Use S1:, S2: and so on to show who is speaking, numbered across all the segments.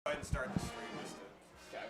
S1: ahead and start the stream just to...
S2: Okay.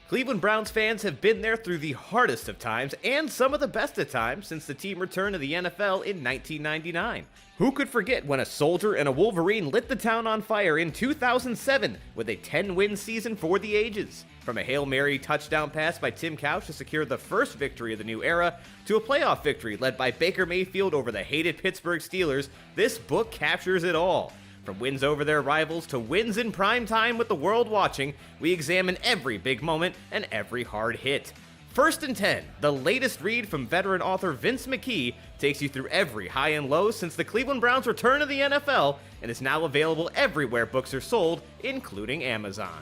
S3: Cleveland Browns fans have been there through the hardest of times and some of the best of times since the team returned to the NFL in 1999. Who could forget when a soldier and a Wolverine lit the town on fire in 2007 with a 10-win season for the ages? From a Hail Mary touchdown pass by Tim Couch to secure the first victory of the new era, to a playoff victory led by Baker Mayfield over the hated Pittsburgh Steelers, this book captures it all. From wins over their rivals to wins in prime time with the world watching, we examine every big moment and every hard hit. First and 10, the latest read from veteran author Vince McKee, takes you through every high and low since the Cleveland Browns' return to the NFL and is now available everywhere books are sold, including Amazon.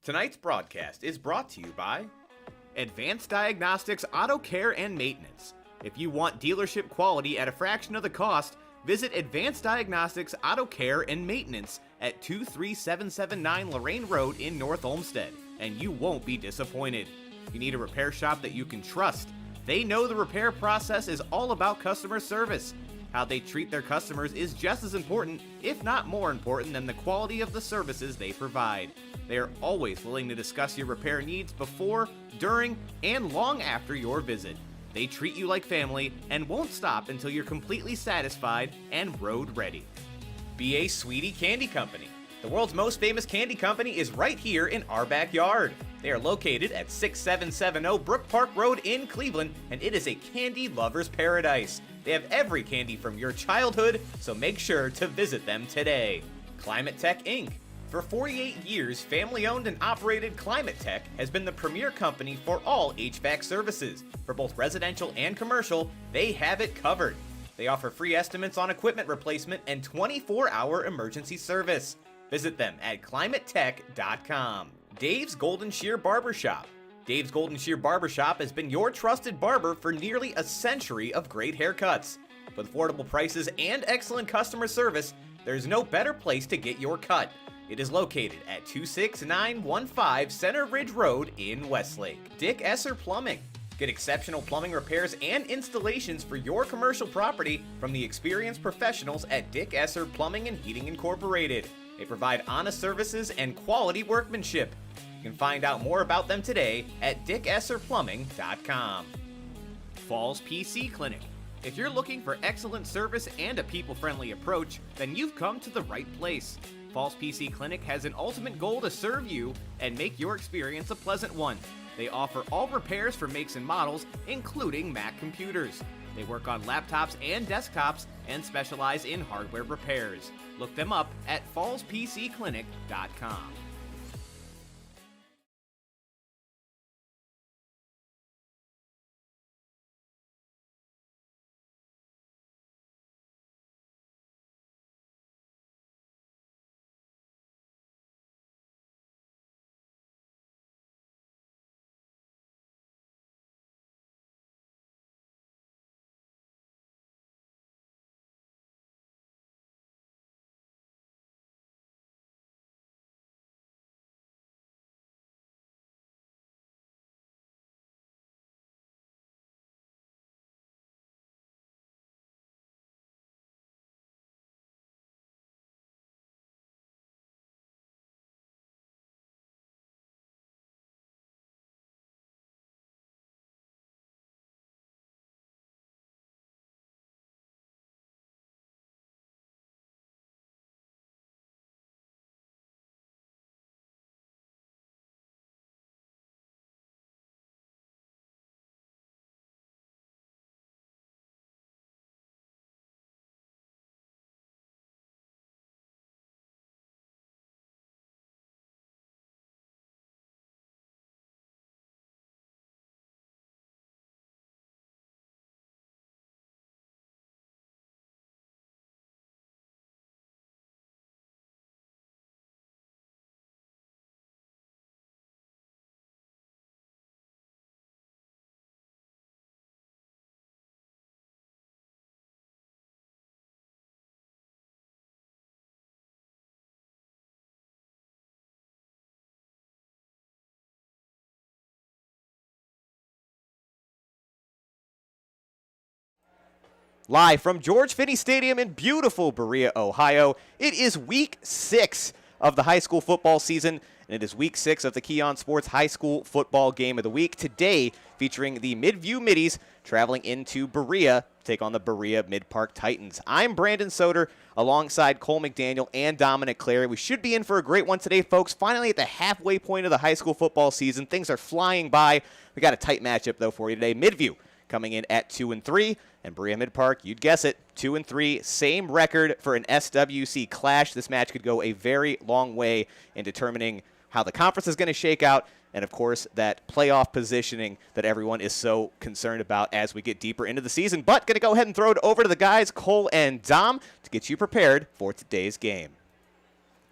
S3: Tonight's broadcast is brought to you by Advanced Diagnostics Auto Care and Maintenance. If you want dealership quality at a fraction of the cost, visit Advanced Diagnostics Auto Care and Maintenance at 23779 Lorraine Road in North Olmsted, and you won't be disappointed. You need a repair shop that you can trust. They know the repair process is all about customer service. How they treat their customers is just as important, if not more important, than the quality of the services they provide. They are always willing to discuss your repair needs before, during, and long after your visit. They treat you like family and won't stop until you're completely satisfied and road ready. B.A. Sweetie Candy Company. The world's most famous candy company is right here in our backyard. They are located at 6770 Brook Park Road in Cleveland, and it is a candy lover's paradise. They have every candy from your childhood, so make sure to visit them today. Climate Tech Inc. For 48 years, family-owned and operated Climate Tech has been the premier company for all HVAC services. For both residential and commercial, they have it covered. They offer free estimates on equipment replacement and 24-hour emergency service. Visit them at climatetech.com. Dave's Golden Shear Barbershop. Dave's Golden Shear Barbershop has been your trusted barber for nearly a century of great haircuts. With affordable prices and excellent customer service, there's no better place to get your cut. It is located at 26915 Center Ridge Road in Westlake. Dick Esser Plumbing. Get exceptional plumbing repairs and installations for your commercial property from the experienced professionals at Dick Esser Plumbing and Heating Incorporated. They provide honest services and quality workmanship. You can find out more about them today at dickesserplumbing.com. Falls PC Clinic. If you're looking for excellent service and a people-friendly approach, then you've come to the right place. Falls PC Clinic has an ultimate goal to serve you and make your experience a pleasant one. They offer all repairs for makes and models, including Mac computers. They work on laptops and desktops and specialize in hardware repairs. Look them up at fallspcclinic.com. Live from George Finney Stadium in beautiful Berea, Ohio, it is week 6 of the high school football season, and it is week 6 of the Keon Sports High School Football Game of the Week. Today, featuring the Midview Middies traveling into Berea to take on the Berea-Midpark Titans. I'm Brandon Soder, alongside Cole McDaniel and Dominic Clary. We should be in for a great one today, folks. Finally at the halfway point of the high school football season. Things are flying by. We got a tight matchup, though, for you today. Midview coming in at 2-3, and Berea-Midpark, you'd guess it, 2-3, same record for an SWC clash. This match could go a very long way in determining how the conference is going to shake out, and of course that playoff positioning that everyone is so concerned about as we get deeper into the season. But going to go ahead and throw it over to the guys, Cole and Dom, to get you prepared for today's game.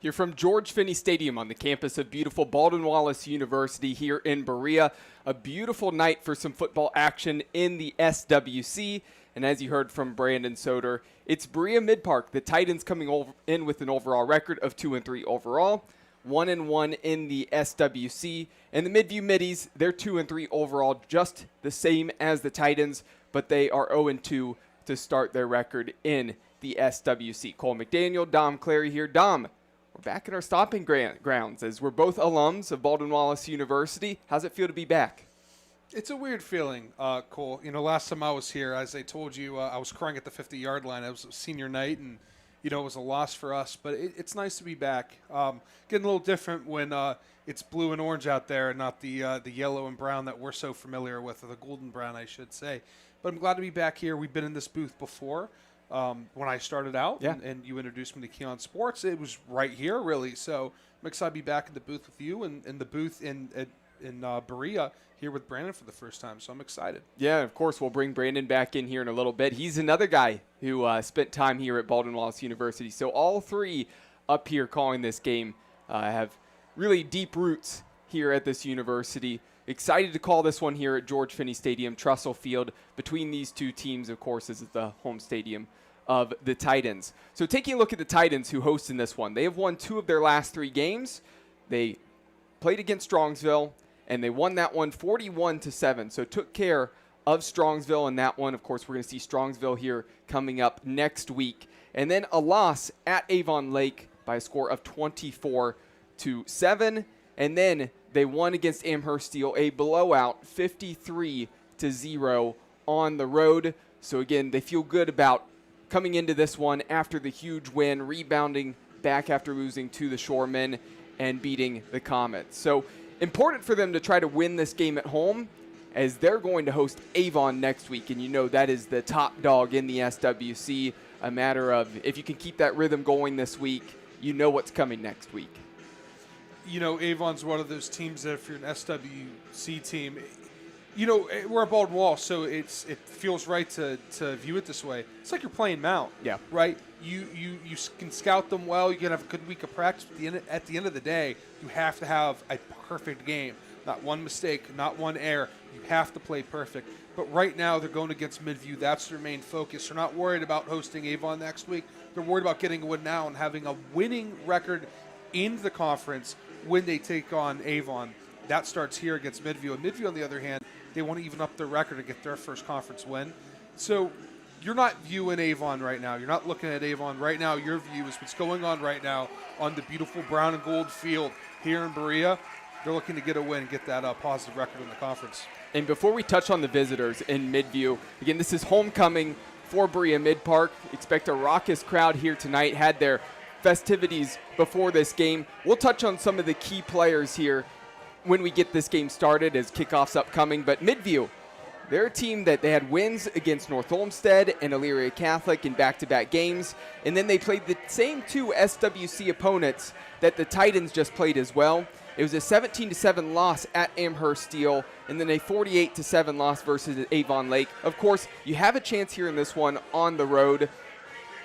S1: You're from George Finney Stadium on the campus of beautiful Baldwin-Wallace University here in Berea. A beautiful night for some football action in the SWC. And as you heard from Brandon Soder, it's Berea-Midpark. The Titans coming in with an overall record of 2-3 overall, 1-1 in the SWC. And the Midview Middies, they're 2-3 overall, just the same as the Titans, but they are 0-2 to start their record in the SWC. Cole McDaniel, Dom Clary here. Dom, we're back in our stomping grounds as we're both alums of Baldwin-Wallace University. How's it feel to be back?
S2: It's a weird feeling, Cole. You know, last time I was here, as I told you, I was crying at the 50-yard line. It was senior night, and, you know, it was a loss for us. But it's nice to be back. Getting a little different when it's blue and orange out there and not the yellow and brown that we're so familiar with, or the golden brown, I should say. But I'm glad to be back here. We've been in this booth before when I started out,
S1: Yeah.
S2: and you introduced me to Keon Sports. It was right here, really. So I'm excited to be back in the booth with you and the booth in Berea here with Brandon for the first time. So I'm excited.
S1: Yeah, of course, we'll bring Brandon back in here in a little bit. He's another guy who spent time here at Baldwin-Wallace University. So all three up here calling this game have really deep roots here at this university. Excited to call this one here at George Finney Stadium, Trussell Field. Between these two teams, of course, this is the home stadium of the Titans. So taking a look at the Titans who host in this one, they have won 2 of their last 3 games. They played against Strongsville, and they won that one 41-7. So took care of Strongsville in that one. Of course, we're going to see Strongsville here coming up next week. And then a loss at Avon Lake by a score of 24-7. And then they won against Amherst Steel, a blowout 53-0 on the road. So again, they feel good about coming into this one after the huge win, rebounding back after losing to the Shoremen and beating the Comets. So important for them to try to win this game at home, as they're going to host Avon next week. And you know that is the top dog in the SWC. A matter of if you can keep that rhythm going this week, you know what's coming next week.
S2: You know, Avon's one of those teams that if you're an SWC team, you know, we're at Baldwin-Wallace, so it feels right to view it this way. It's like you're playing Mount.
S1: Yeah.
S2: Right? You can scout them well. You can have a good week of practice. But at the end of the day, you have to have a perfect game. Not one mistake, not one error. You have to play perfect. But right now, they're going against Midview. That's their main focus. They're not worried about hosting Avon next week. They're worried about getting a win now and having a winning record in the conference when they take on Avon. That starts here against Midview. And Midview, on the other hand, they want to even up their record and get their first conference win. So you're not viewing Avon right now. You're not looking at Avon right now. Your view is what's going on right now on the beautiful brown and gold field here in Berea. They're looking to get a win and get that positive record in the conference.
S1: And before we touch on the visitors in Midview, again, this is homecoming for Berea-Midpark. Expect a raucous crowd here tonight. Had their festivities before this game. We'll touch on some of the key players here when we get this game started as kickoff's upcoming. But Midview, they're a team that they had wins against North Olmsted and Elyria Catholic in back-to-back games. And then they played the same 2 SWC opponents that the Titans just played as well. It was a 17-7 loss at Amherst Steel, and then a 48-7 loss versus Avon Lake. Of course, you have a chance here in this one on the road.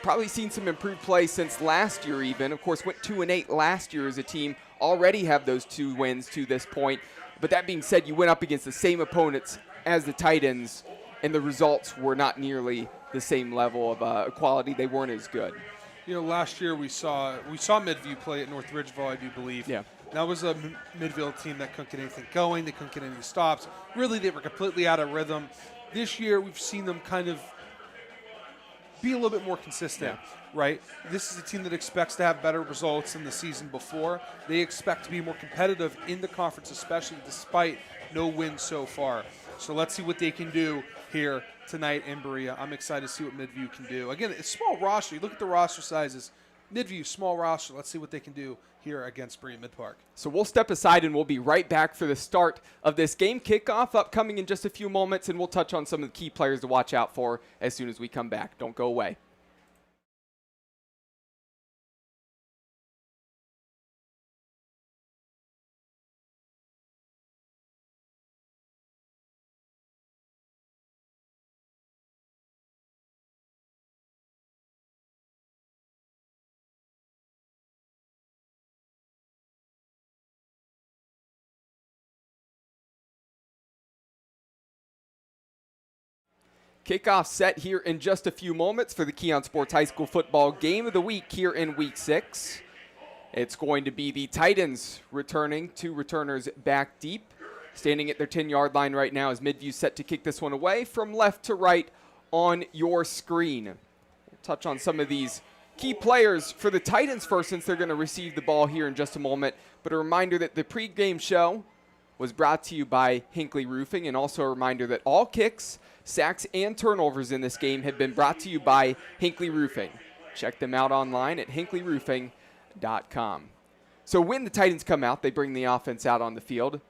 S1: Probably seen some improved play since last year even. Of course, went 2-8 last year as a team. Already have those 2 wins to this point. But that being said, you went up against the same opponents as the Titans, and the results were not nearly the same level of quality. They weren't as good.
S2: You know, last year we saw Midview play at North Ridgeville, I do believe.
S1: Yeah.
S2: That was a Midville team that couldn't get anything going. They couldn't get any stops. Really, they were completely out of rhythm. This year, we've seen them kind of be a little bit more consistent, right? This is a team that expects to have better results than the season before. They expect to be more competitive in the conference, especially despite no wins so far. So let's see what they can do here tonight in Berea. I'm excited to see what Midview can do. Again, it's small roster. You look at the roster sizes. Midview, small roster. Let's see what they can do here against Berea-Midpark.
S1: So we'll step aside and we'll be right back for the start of this game. Kickoff upcoming in just a few moments, and we'll touch on some of the key players to watch out for as soon as we come back. Don't go away. Kickoff set here in just a few moments for the Keon Sports High School football game of the week here in Week 6. It's going to be the Titans returning, 2 returners back deep. Standing at their 10-yard line right now as Midview set to kick this one away from left to right on your screen. We'll touch on some of these key players for the Titans first, since they're going to receive the ball here in just a moment. But a reminder that the pregame show was brought to you by Hinckley Roofing, and also a reminder that all kicks, sacks, and turnovers in this game have been brought to you by Hinckley Roofing. Check them out online at hinkleyroofing.com. So when the Titans come out, they bring the offense out on the field.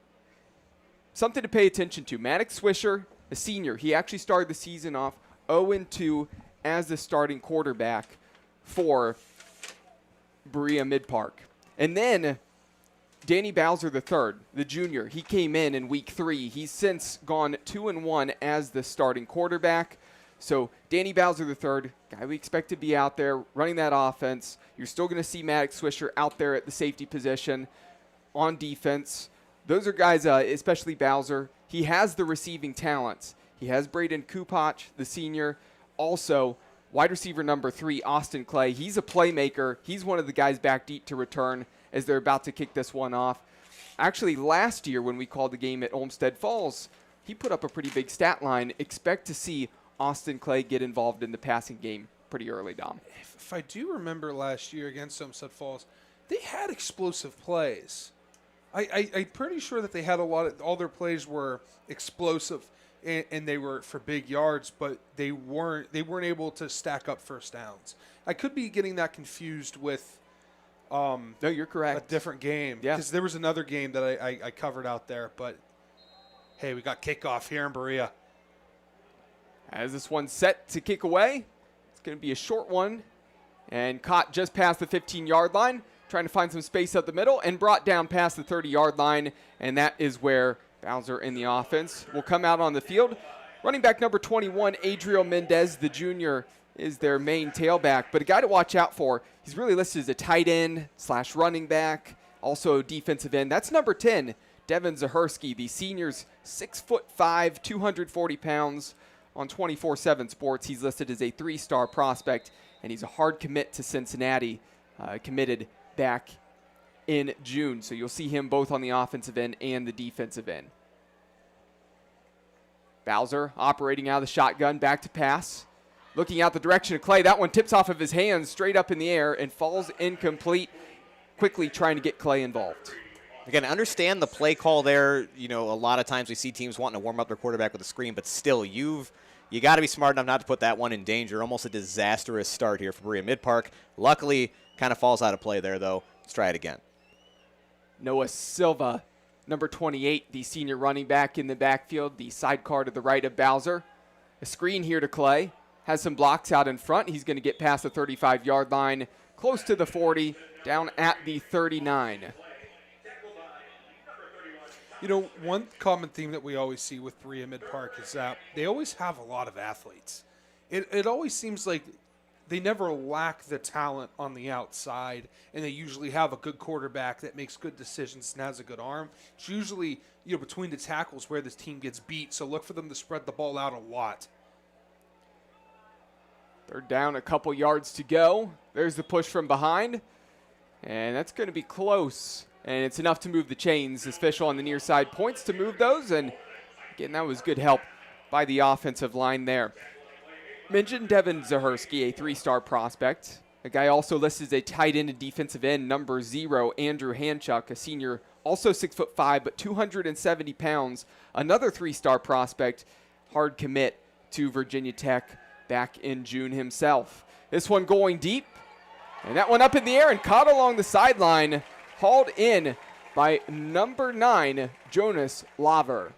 S1: Something to pay attention to. Maddox Swisher a senior. He actually started the season off 0-2 as the starting quarterback for Berea-Midpark. And then Danny Bowser III, the junior, he came in week 3. He's since gone 2-1 as the starting quarterback. So Danny Bowser III, guy we expect to be out there running that offense. You're still going to see Maddox Swisher out there at the safety position on defense. Those are guys, especially Bowser. He has the receiving talents. He has Braden Kupach, the senior. Also, wide receiver number 3, Austin Clay. He's a playmaker. He's one of the guys back deep to return as they're about to kick this one off. Actually, last year when we called the game at Olmsted Falls, he put up a pretty big stat line. Expect to see Austin Clay get involved in the passing game pretty early, Dom.
S2: If I do remember last year against Olmsted Falls, they had explosive plays. I'm pretty sure that they had all their plays were explosive and they were for big yards, but they weren't able to stack up first downs. I could be getting that confused with
S1: no, you're correct.
S2: a different game.
S1: Yeah.
S2: Because there was another game that I covered out there, but hey, we got kickoff here in Berea.
S1: As this one's set to kick away, it's going to be a short one and caught just past the 15-yard line, trying to find some space up the middle and brought down past the 30-yard line, and that is where Bowser in the offense will come out on the field. Running back number 21, Adriel Mendez, the junior, is their main tailback, but a guy to watch out for. He's really listed as a tight end / running back, also defensive end. That's number 10, Devin Zahersky, the senior's 6'5", 240 pounds. On 24/7 Sports, he's listed as a 3-star prospect, and he's a hard commit to Cincinnati, committed back in June. So you'll see him both on the offensive end and the defensive end. Bowser operating out of the shotgun, back to pass. Looking out the direction of Clay. That one tips off of his hands straight up in the air and falls incomplete. Quickly trying to get Clay involved.
S4: Again, understand the play call there. You know, a lot of times we see teams wanting to warm up their quarterback with a screen, but still, you got to be smart enough not to put that one in danger. Almost a disastrous start here for Berea-Midpark. Luckily, kind of falls out of play there, though. Let's try it again.
S1: Noah Silva, number 28, the senior running back in the backfield, the sidecar to the right of Bowser. A screen here to Clay. Has some blocks out in front. He's going to get past the 35-yard line, close to the 40, down at the 39.
S2: You know, one common theme that we always see with Berea-Midpark is that they always have a lot of athletes. It always seems like they never lack the talent on the outside, and they usually have a good quarterback that makes good decisions and has a good arm. It's usually, between the tackles where this team gets beat, so look for them to spread the ball out a lot.
S1: They're down a couple yards to go. There's the push from behind, and that's going to be close. And it's enough to move the chains. This official on the near side points to move those. And again, that was good help by the offensive line there. Mentioned Devin Zahersky, a 3-star prospect. A guy also listed as a tight end and defensive end, number 0, Andrew Hanchuk, a senior, also 6'5", but 270 pounds. Another 3-star prospect, hard commit to Virginia Tech back in June himself. This one going deep. And that one up in the air and caught along the sideline. Hauled in by number 9, Jonas Laver.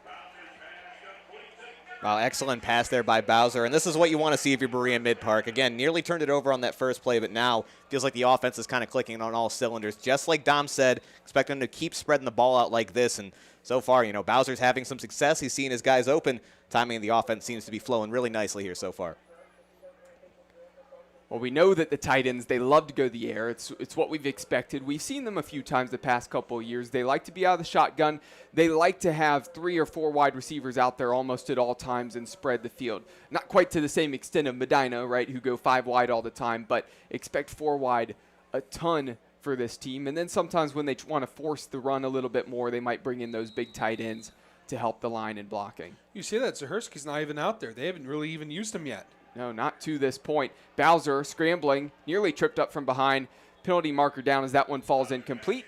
S4: Wow, excellent pass there by Bowser. And this is what you want to see if you're Berea-Midpark. Again, nearly turned it over on that first play, but now feels like the offense is kind of clicking on all cylinders. Just like Dom said, expect them to keep spreading the ball out like this. And so far, Bowser's having some success. He's seeing his guys open. Timing of the offense seems to be flowing really nicely here so far.
S1: Well, we know that the tight ends, they love to go the air. It's what we've expected. We've seen them a few times the past couple of years. They like to be out of the shotgun. They like to have 3 or 4 wide receivers out there almost at all times and spread the field. Not quite to the same extent of Medina, right, who go 5 wide all the time, but expect 4 wide a ton for this team. And then sometimes when they want to force the run a little bit more, they might bring in those big tight ends to help the line in blocking.
S2: You see that Zahersky's not even out there. They haven't really even used him yet.
S1: No, not to this point. Bowser scrambling, nearly tripped up from behind. Penalty marker down as that one falls incomplete.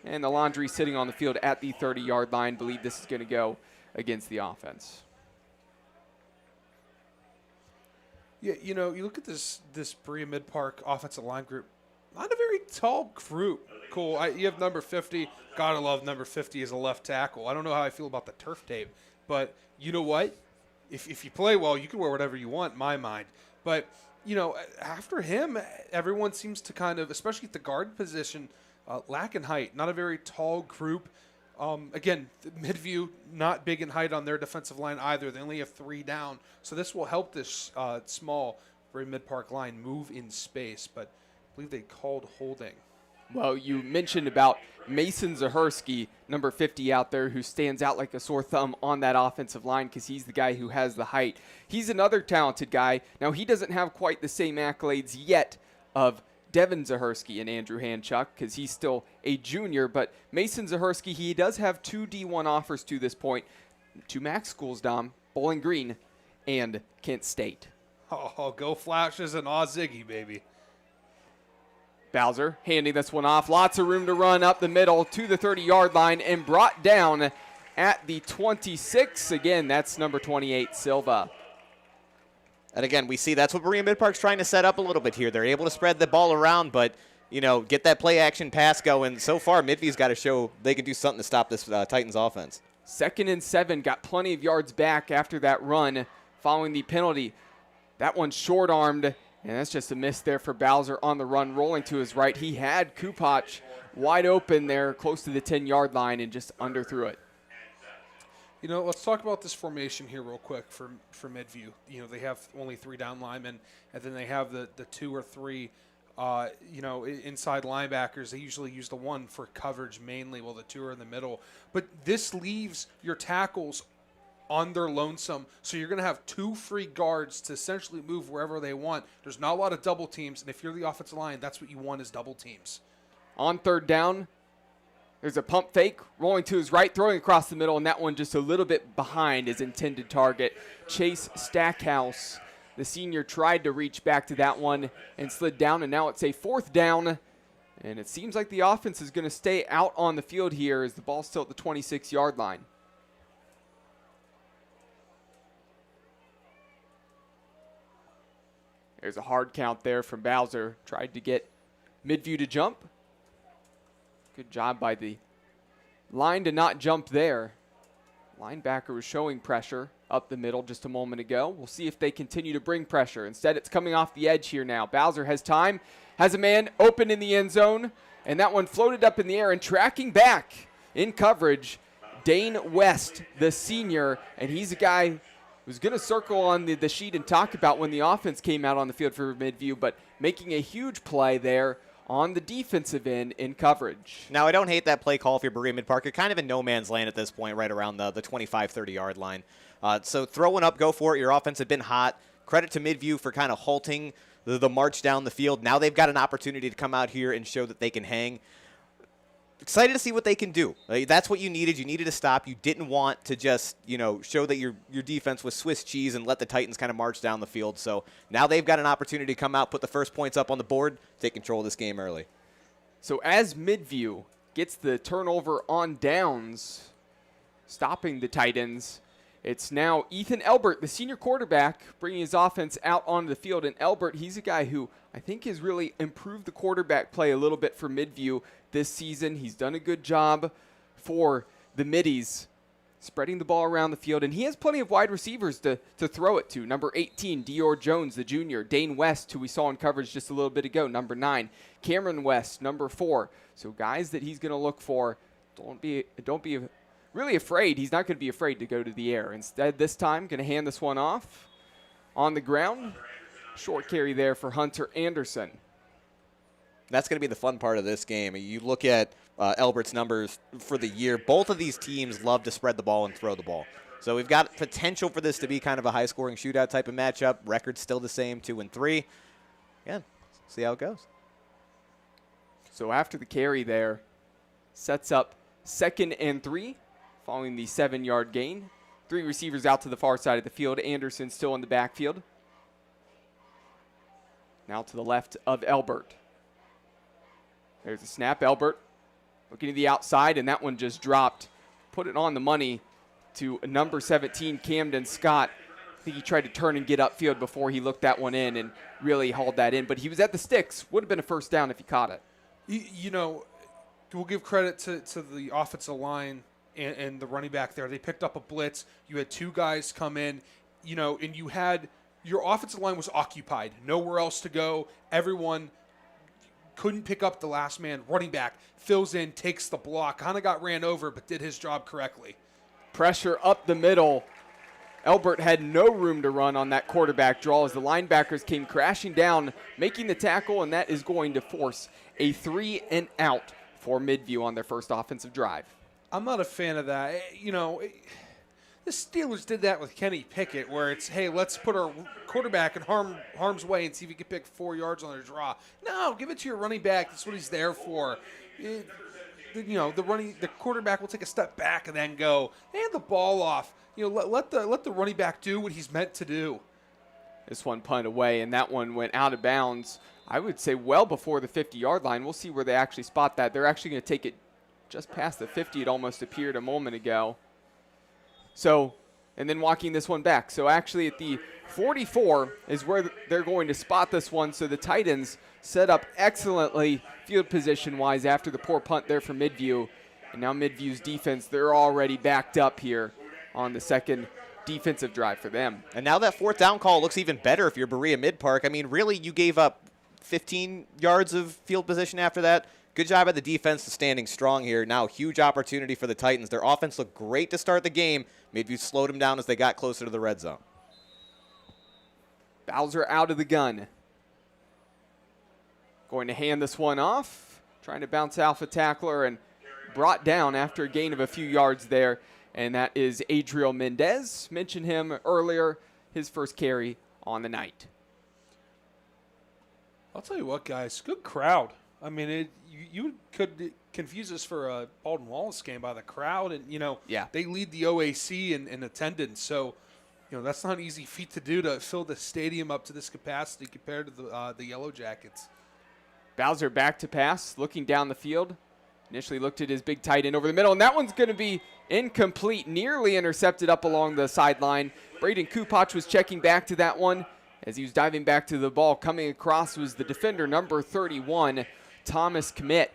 S1: And the Laundry sitting on the field at the 30-yard line. Believe this is going to go against the offense.
S2: Yeah, you look at this Berea-Midpark offensive line group. Not a very tall group. Cool. You have number 50. Gotta love number 50 as a left tackle. I don't know how I feel about the turf tape, but you know what? if you play well, you can wear whatever you want, in my mind. But, after him, everyone seems to kind of, especially at the guard position, lack in height. Not a very tall group. Again, Midview, not big in height on their defensive line either. They only have 3 down. So this will help this small Berea-Midpark line move in space. But I believe they called holding.
S1: Well, you mentioned about Mason Zahersky, number 50 out there, who stands out like a sore thumb on that offensive line because he's the guy who has the height. He's another talented guy. Now, he doesn't have quite the same accolades yet of Devin Zahersky and Andrew Hanchuk because he's still a junior, but Mason Zahersky, he does have 2 D1 offers to this point, 2 MAC schools, Dom, Bowling Green and Kent State.
S2: Oh, go Flashes and aw Ziggy, baby.
S1: Bowser handing this one off. Lots of room to run up the middle to the 30-yard line and brought down at the 26. Again, that's number 28, Silva.
S4: And again, we see that's what Berea-Midpark's trying to set up a little bit here. They're able to spread the ball around, but, get that play-action pass going. So far, Midview's got to show they can do something to stop this Titans offense.
S1: 2nd and 7, got plenty of yards back after that run following the penalty. That one short-armed. And that's just a miss there for Bowser on the run, rolling to his right. He had Kupach wide open there, close to the 10-yard line, and just underthrew it.
S2: Let's talk about this formation here real quick for Midview. They have only 3 down linemen, and then they have the 2 or 3, inside linebackers. They usually use the 1 for coverage mainly, while the 2 are in the middle. But this leaves your tackles on their lonesome, so you're going to have 2 free guards to essentially move wherever they want. There's not a lot of double teams, and if you're the offensive line, that's what you want is double teams.
S1: On 3rd down, there's a pump fake, rolling to his right, throwing across the middle, and that one just a little bit behind his intended target. Chase Stackhouse, the senior, tried to reach back to that one and slid down, and now it's a 4th down, and it seems like the offense is going to stay out on the field here as the ball's still at the 26-yard line. There's a hard count there from Bowser. Tried to get Midview to jump. Good job by the line to not jump there. Linebacker was showing pressure up the middle just a moment ago. We'll see if they continue to bring pressure. Instead, it's coming off the edge here now. Bowser has time, has a man open in the end zone, and that one floated up in the air and tracking back in coverage. Dane West, the senior, and he's a guy who's going to circle on the sheet and talk about when the offense came out on the field for Midview, but making a huge play there on the defensive end in coverage.
S4: Now, I don't hate that play call if you're Berea-Midpark. You're kind of in no man's land at this point, right around the 25, 30-yard line. So throwing up, go for it. Your offense had been hot. Credit to Midview for kind of halting the march down the field. Now they've got an opportunity to come out here and show that they can hang. Excited to see what they can do. That's what you needed. You needed to stop. You didn't want to just, show that your defense was Swiss cheese and let the Titans kind of march down the field. So now they've got an opportunity to come out, put the first points up on the board, take control of this game early.
S1: So as Midview gets the turnover on downs, stopping the Titans, it's now Ethan Elbert, the senior quarterback, bringing his offense out onto the field. And Elbert, he's a guy who I think has really improved the quarterback play a little bit for Midview this season. He's done a good job for the Middies, spreading the ball around the field. And he has plenty of wide receivers to throw it to. Number 18, Dior Jones, the junior. Dane West, who we saw in coverage just a little bit ago. Number 9, Cameron West, number 4. So guys that he's going to look for. Don't be really afraid. He's not going to be afraid to go to the air. Instead, this time, going to hand this one off on the ground. Short carry there for Hunter Anderson.
S4: That's going to be the fun part of this game. You look at Elbert's numbers for the year. Both of these teams love to spread the ball and throw the ball. So we've got potential for this to be kind of a high-scoring shootout type of matchup. Record's still the same, 2-3. Yeah, see how it goes.
S1: So after the carry there, sets up 2nd and 3, following the 7-yard gain. 3 receivers out to the far side of the field. Anderson still in the backfield. Now to the left of Elbert. There's a snap. Elbert looking to the outside, and that one just dropped. Put it on the money to number 17, Camden Scott. I think he tried to turn and get upfield before he looked that one in and really hauled that in. But he was at the sticks. Would have been a first down if he caught it.
S2: We'll give credit to the offensive line and the running back there. They picked up a blitz. You had 2 guys come in. and you had your offensive line was occupied, nowhere else to go. Everyone couldn't pick up the last man. Running back fills in, takes the block, kind of got ran over, but did his job correctly.
S1: Pressure up the middle. Elbert had no room to run on that quarterback draw as the linebackers came crashing down, making the tackle, and that is going to force a 3 and out for Midview on their first offensive drive.
S2: I'm not a fan of that. The Steelers did that with Kenny Pickett, where it's, hey, let's put our quarterback in harm's way and see if he can pick 4 yards on their draw. No, give it to your running back. That's what he's there for. The quarterback will take a step back and then go, hand the ball off. Let the running back do what he's meant to do.
S1: This one punted away, and that one went out of bounds, I would say well before the 50-yard line. We'll see where they actually spot that. They're actually going to take it just past the 50, it almost appeared a moment ago. So, and then walking this one back. So actually at the 44 is where they're going to spot this one. So the Titans set up excellently field position-wise after the poor punt there from Midview. And now Midview's defense, they're already backed up here on the second defensive drive for them.
S4: And now that 4th down call looks even better if you're Berea-Midpark. I mean, really, you gave up 15 yards of field position after that. Good job by the defense to standing strong here. Now, huge opportunity for the Titans. Their offense looked great to start the game. Midview slowed them down as they got closer to the red zone.
S1: Bowser out of the gun. Going to hand this one off. Trying to bounce off a tackler and brought down after a gain of a few yards there. And that is Adriel Mendez. Mentioned him earlier, his first carry on the night.
S2: I'll tell you what, guys, good crowd. I mean, you could confuse us for a Baldwin Wallace game by the crowd, and they lead the OAC in attendance. So, that's not an easy feat to do, to fill the stadium up to this capacity compared to the Yellow Jackets.
S1: Bowser back to pass, looking down the field. Initially looked at his big tight end over the middle, and that one's going to be incomplete, nearly intercepted up along the sideline. Braden Kupach was checking back to that one as he was diving back to the ball. Coming across was the defender, number 31, Thomas Kmet.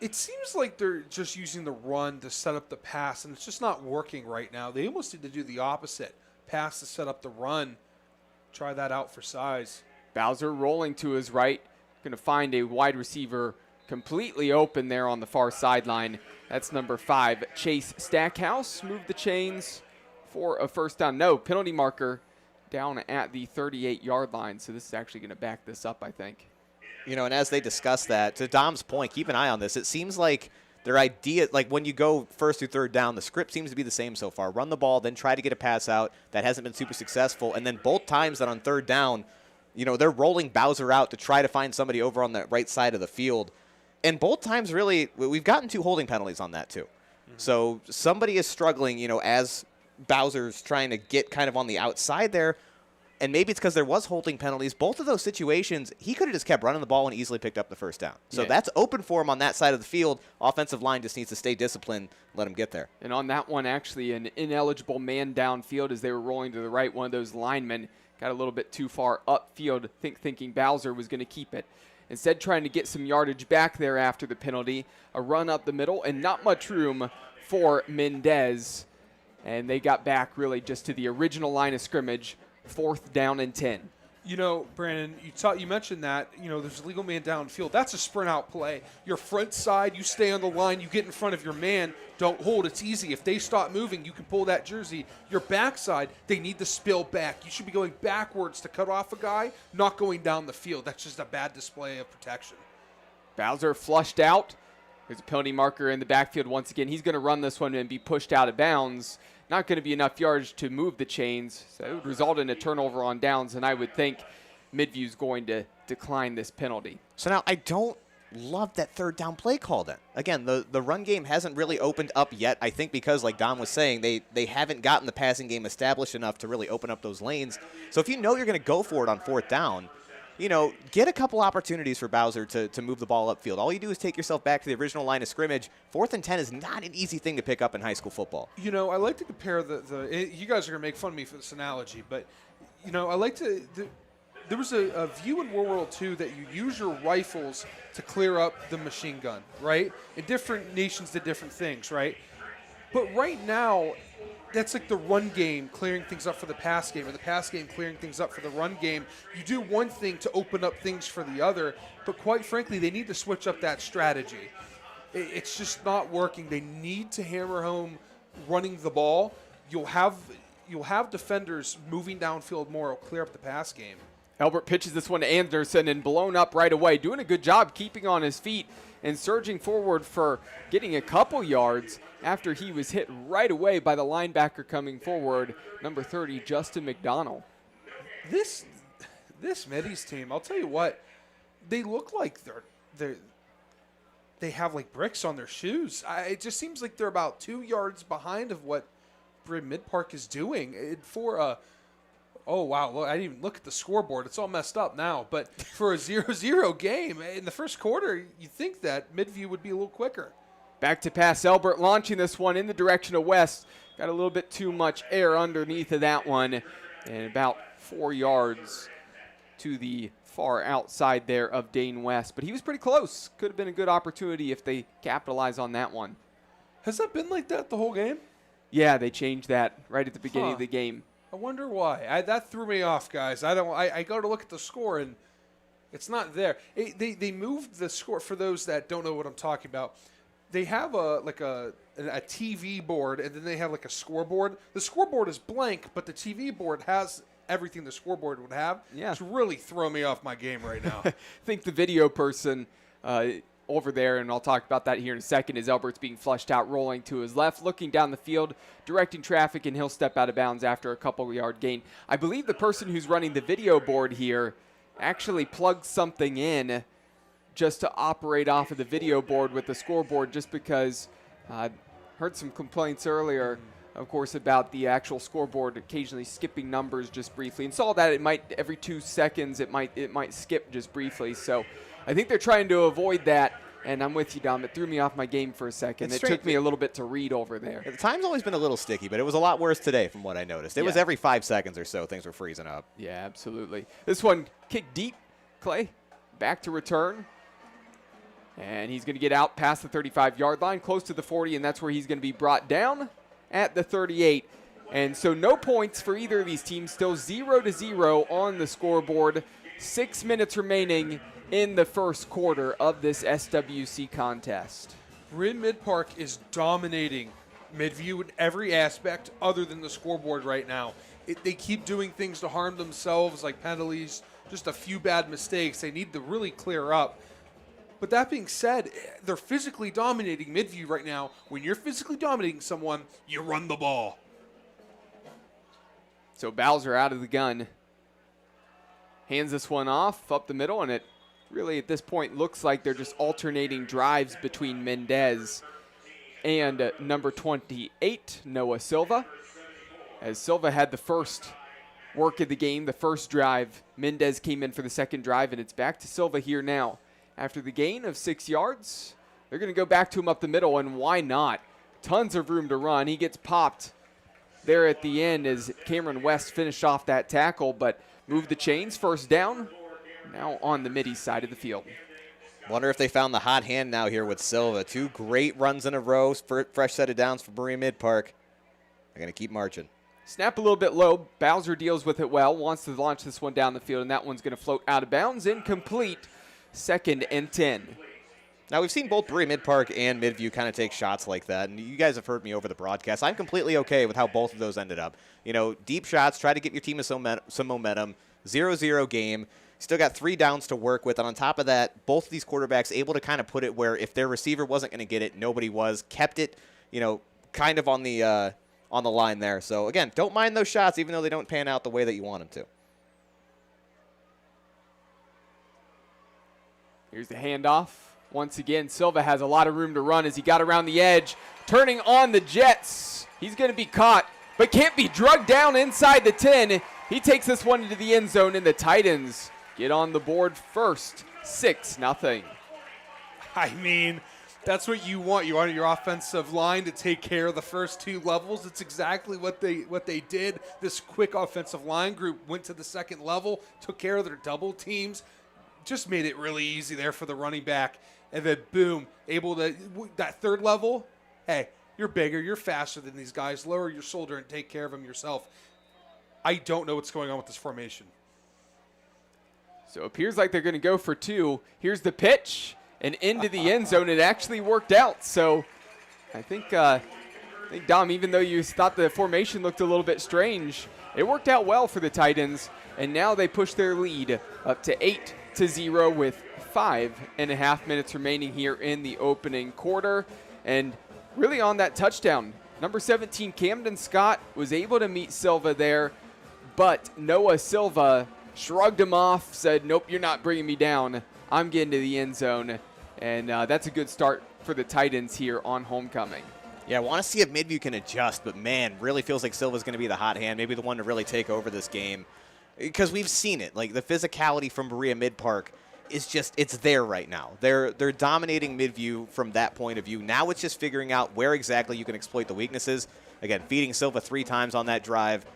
S2: It seems like they're just using the run to set up the pass, and it's just not working right now. They almost need to do the opposite. Pass to set up the run. Try that out for size.
S1: Bowser rolling to his right. Going to find a wide receiver completely open there on the far sideline. That's number 5, Chase Stackhouse. Moved the chains for a first down. No, penalty marker down at the 38-yard line. So this is actually going to back this up, I think.
S4: And as they discuss that, to Dom's point, keep an eye on this. It seems like their idea, like when you go first through third down, the script seems to be the same so far. Run the ball, then try to get a pass out. That hasn't been super successful. And then both times that on third down, they're rolling Bowser out to try to find somebody over on the right side of the field. And both times, really, we've gotten 2 holding penalties on that, too. Mm-hmm. So somebody is struggling, as Bowser's trying to get kind of on the outside there. And maybe it's because there was holding penalties. Both of those situations, he could have just kept running the ball and easily picked up the first down. So that's open for him on that side of the field. Offensive line just needs to stay disciplined, let him get there.
S1: And on that one, actually, an ineligible man downfield as they were rolling to the right. One of those linemen got a little bit too far upfield, thinking Bowser was going to keep it. Instead, trying to get some yardage back there after the penalty. A run up the middle, and not much room for Mendez. And they got back really just to the original line of scrimmage, 4th down and 10.
S2: Brandon, you mentioned that, there's a legal man downfield. That's a sprint out play. Your front side, you stay on the line, you get in front of your man, don't hold. It's easy. If they stop moving, you can pull that jersey. Your backside, they need to spill back. You should be going backwards to cut off a guy, not going down the field. That's just a bad display of protection.
S1: Bowser flushed out. There's a penalty marker in the backfield once again. He's going to run this one and be pushed out of bounds. Not going to be enough yards to move the chains, so it would result in a turnover on downs, and I would think Midview's going to decline this penalty.
S4: So now I don't love that third down play call then. Again, the run game hasn't really opened up yet, I think because, like Dom was saying, they haven't gotten the passing game established enough to really open up those lanes. So if you're going to go for it on 4th down, get a couple opportunities for Bowser to move the ball upfield. All you do is take yourself back to the original line of scrimmage. 4th and 10 is not an easy thing to pick up in high school football.
S2: I like to compare you guys are going to make fun of me for this analogy, but, I like to there was a view in World War II that you use your rifles to clear up the machine gun, right? And different nations did different things, right? But right now, that's like the run game clearing things up for the pass game, or the pass game clearing things up for the run game. You do one thing to open up things for the other, but quite frankly, they need to switch up that strategy. It's just not working. They need to hammer home running the ball. You'll have defenders moving downfield more. It'll clear up the pass game.
S1: Albert pitches this one to Anderson and blown up right away, doing a good job keeping on his feet and surging forward for getting a couple yards after he was hit right away by the linebacker coming forward, number 30, Justin McDonald.
S2: This Middies team, I'll tell you what, they look like they have like bricks on their shoes. It just seems like they're about 2 yards behind of what Berea-Midpark is doing. Oh, wow, look, I didn't even look at the scoreboard. It's all messed up now. But for a 0-0 game in the first quarter, you'd think that Midview would be a little quicker.
S1: Back to pass, Albert launching this one in the direction of West. Got a little bit too much air underneath of that one. And about 4 yards to the far outside there of Dane West. But he was pretty close. Could have been a good opportunity if they capitalize on that one.
S2: Has that been like that the whole game?
S1: Yeah, they changed that right at the beginning of the game.
S2: I wonder why. That threw me off, guys. I go to look at the score, and it's not there. They moved the score. For those that don't know what I'm talking about, they have a TV board, and then they have like a scoreboard. The scoreboard is blank, but the TV board has everything the scoreboard would have.
S1: Yeah.
S2: It's really throwing me off my game right now.
S1: I think the video person over there, and I'll talk about that here in a second, as Albert's being flushed out, rolling to his left, looking down the field, directing traffic, and he'll step out of bounds after a couple-yard gain. I believe the person who's running the video board here actually plugged something in just to operate off of the video board with the scoreboard, just because I heard some complaints earlier, of course, about the actual scoreboard occasionally skipping numbers just briefly, and saw that it might every 2 seconds it might skip just briefly. So I think they're trying to avoid that, and I'm with you, Dom. It threw me off my game for a second. It took me a little bit to read over there.
S4: The time's always been a little sticky, but it was a lot worse today from what I noticed. It was every 5 seconds or so things were freezing up.
S1: Yeah, absolutely. This one kicked deep. Clay back to return. And he's going to get out past the 35-yard line, close to the 40, and that's where he's going to be brought down at the 38. And so no points for either of these teams. Still 0-0 on the scoreboard. 6 minutes remaining in the first quarter of this SWC contest.
S2: Berea-Midpark is dominating Midview in every aspect other than the scoreboard right now. They keep doing things to harm themselves, like penalties, just a few bad mistakes. They need to really clear up. But that being said, they're physically dominating Midview right now. When you're physically dominating someone, you run the ball.
S1: So Bowser out of the gun. Hands this one off up the middle, and it really at this point looks like they're just alternating drives between Mendez and number 28, Noah Silva. As Silva had the first work of the game, the first drive, Mendez came in for the second drive, and it's back to Silva here now. After the gain of 6 yards, they're going to go back to him up the middle, and why not? Tons of room to run. He gets popped there at the end as Cameron West finished off that tackle, but moved the chains, first down, now on the Middies side of the field.
S4: Wonder if they found the hot hand now here with Silva. 2 great runs in a row, fresh set of downs for Berea-Midpark. They're going to keep marching.
S1: Snap a little bit low. Bowser deals with it well, wants to launch this one down the field, and that one's going to float out of bounds, incomplete. 2nd and 10.
S4: Now, we've seen both Berea-Midpark and Midview kind of take shots like that, and you guys have heard me over the broadcast. I'm completely okay with how both of those ended up. You know, deep shots, try to get your team some momentum, 0-0 game. Still got 3 downs to work with, and on top of that, both of these quarterbacks able to kind of put it where if their receiver wasn't going to get it, nobody was. Kept it, you know, kind of on the line there. So, again, don't mind those shots, even though they don't pan out the way that you want them to.
S1: Here's the handoff. Once again, Silva has a lot of room to run as he got around the edge. Turning on the Jets. He's going to be caught, but can't be drugged down inside the 10. He takes this one into the end zone, and the Titans get on the board first, 6-0.
S2: I mean, that's what you want. You want your offensive line to take care of the first 2 levels. It's exactly what they did. This quick offensive line group went to the 2nd level, took care of their double teams. Just made it really easy there for the running back. And then, boom, able to – that 3rd level, hey, You're bigger. You're faster than these guys. Lower your shoulder and take care of them yourself. I don't know what's going on with this formation.
S1: So it appears like they're going to go for 2. Here's the pitch, and into the end zone. It actually worked out. So I think Dom, even though you thought the formation looked a little bit strange, it worked out well for the Titans. And now they push their lead up to 8-0 with 5.5 minutes remaining here in the opening quarter. And really on that touchdown, number 17, Camden Scott, was able to meet Silva there, but Noah Silva shrugged him off, said, nope, you're not bringing me down. I'm getting to the end zone. And that's a good start for the Titans here on homecoming.
S4: Yeah, I want to see if Midview can adjust, but man, really feels like Silva's going to be the hot hand, maybe the one to really take over this game. Because we've seen it. Like, the physicality from Berea-Midpark is just, it's there right now. They're dominating Midview from that point of view. Now it's just figuring out where exactly you can exploit the weaknesses. Again, feeding Silva 3 times on that drive.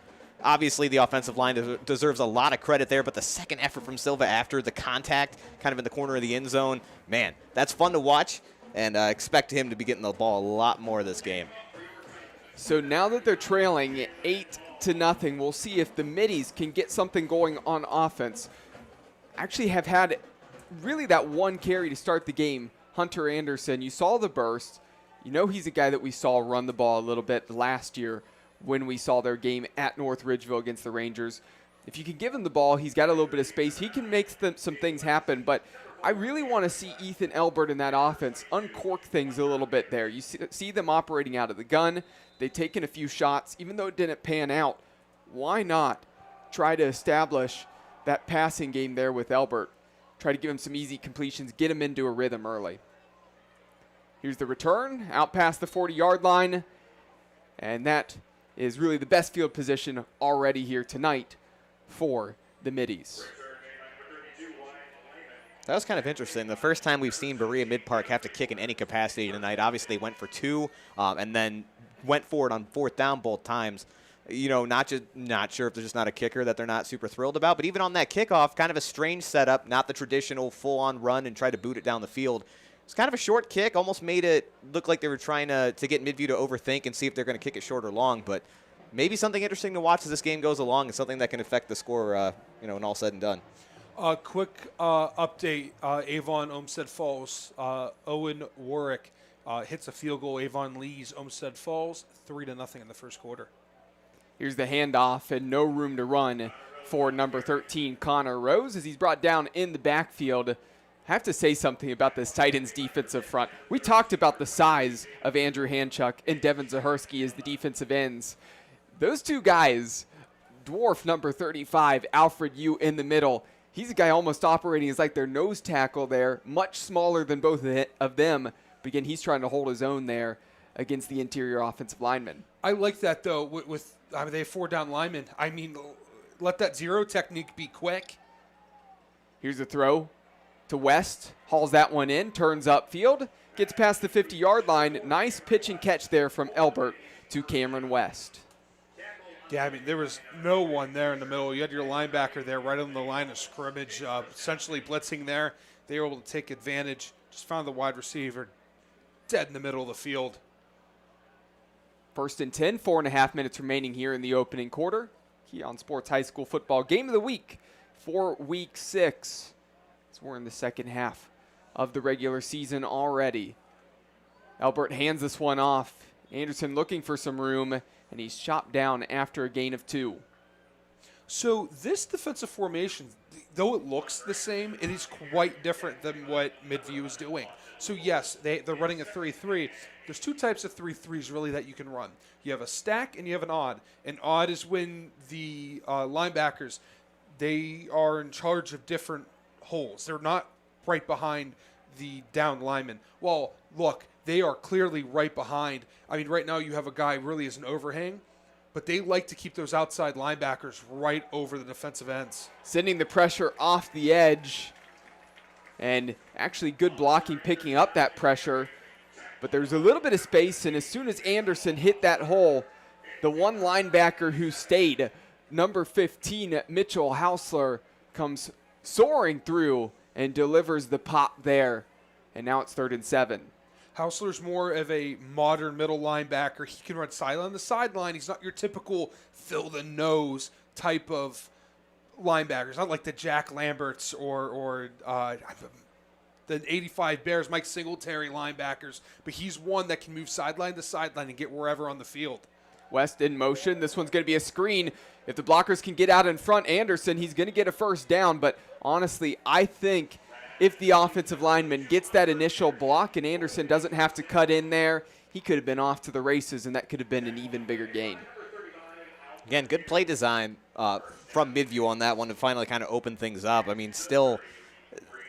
S4: Obviously, the offensive line deserves a lot of credit there, but the second effort from Silva after the contact, kind of in the corner of the end zone, man, that's fun to watch, and expect him to be getting the ball a lot more this game.
S1: So now that they're trailing 8-0, we'll see if the Middies can get something going on offense. Actually have had really that one carry to start the game. Hunter Anderson, you saw the burst. You know he's a guy that we saw run the ball a little bit last year when we saw their game at North Ridgeville against the Rangers. If you can give him the ball, he's got a little bit of space. He can make some things happen, but I really want to see Ethan Elbert in that offense uncork things a little bit there. You see them operating out of the gun. They've taken a few shots. Even though it didn't pan out, why not try to establish that passing game there with Elbert? Try to give him some easy completions, get him into a rhythm early. Here's the return, out past the 40-yard line, and that is really the best field position already here tonight for the Middies.
S4: That was kind of interesting. The first time we've seen Berea-Midpark have to kick in any capacity tonight. Obviously, they went for 2 and then went for it on 4th down both times. You know, not sure if there's just not a kicker that they're not super thrilled about. But even on that kickoff, kind of a strange setup, not the traditional full-on run and try to boot it down the field. It's kind of a short kick, almost made it look like they were trying to get Midview to overthink and see if they're going to kick it short or long. But maybe something interesting to watch as this game goes along and something that can affect the score, when all said and done.
S2: Quick update, Avon, Olmsted Falls. Owen Warwick hits a field goal. Avon leads Olmsted Falls 3-0 in the first quarter.
S1: Here's the handoff and no room to run for number 13, Connor Rose, as he's brought down in the backfield. I have to say something about this Titans defensive front. We talked about the size of Andrew Hanchuk and Devin Zaharsky as the defensive ends. Those two guys dwarf number 35, Alfred Yu, in the middle. He's a guy almost operating as like their nose tackle there, much smaller than both of them. But again, he's trying to hold his own there against the interior offensive lineman.
S2: I like that, though, they have 4 down linemen. I mean, let that zero technique be quick.
S1: Here's a throw to West, hauls that one in, turns upfield, gets past the 50-yard line. Nice pitch and catch there from Elbert to Cameron West.
S2: Yeah, I mean, there was no one there in the middle. You had your linebacker there right on the line of scrimmage, essentially blitzing there. They were able to take advantage, just found the wide receiver dead in the middle of the field.
S1: 1st and 10, 4.5 minutes remaining here in the opening quarter. Keon Sports High School Football Game of the Week for Week 6. So we're in the second half of the regular season already. Elbert hands this one off. Anderson looking for some room, and he's chopped down after a gain of 2.
S2: So this defensive formation, though it looks the same, it is quite different than what Midview is doing. So yes, they're running a 3-3. There's 2 types of 3-3s really that you can run. You have a stack and you have an odd. An odd is when the linebackers, they are in charge of different holes. They're not right behind the down lineman. Well, look, they are clearly right behind. I mean, right now you have a guy really as an overhang, but they like to keep those outside linebackers right over the defensive ends.
S1: Sending the pressure off the edge, and actually good blocking picking up that pressure. But there's a little bit of space, and as soon as Anderson hit that hole, the one linebacker who stayed, number 15, Mitchell Hausler, comes soaring through and delivers the pop there. And now it's 3rd and 7.
S2: Hausler's more of a modern middle linebacker. He can run sideline to sideline. He's not your typical fill-the-nose type of linebackers. Not like the Jack Lamberts or the 85 Bears, Mike Singletary linebackers. But he's one that can move sideline to sideline and get wherever on the field.
S1: West in motion. This one's going to be a screen. If the blockers can get out in front, Anderson, he's going to get a first down. But honestly, I think if the offensive lineman gets that initial block and Anderson doesn't have to cut in there, he could have been off to the races, and that could have been an even bigger gain.
S4: Again, good play design from Midview on that one to finally kind of open things up. I mean, still,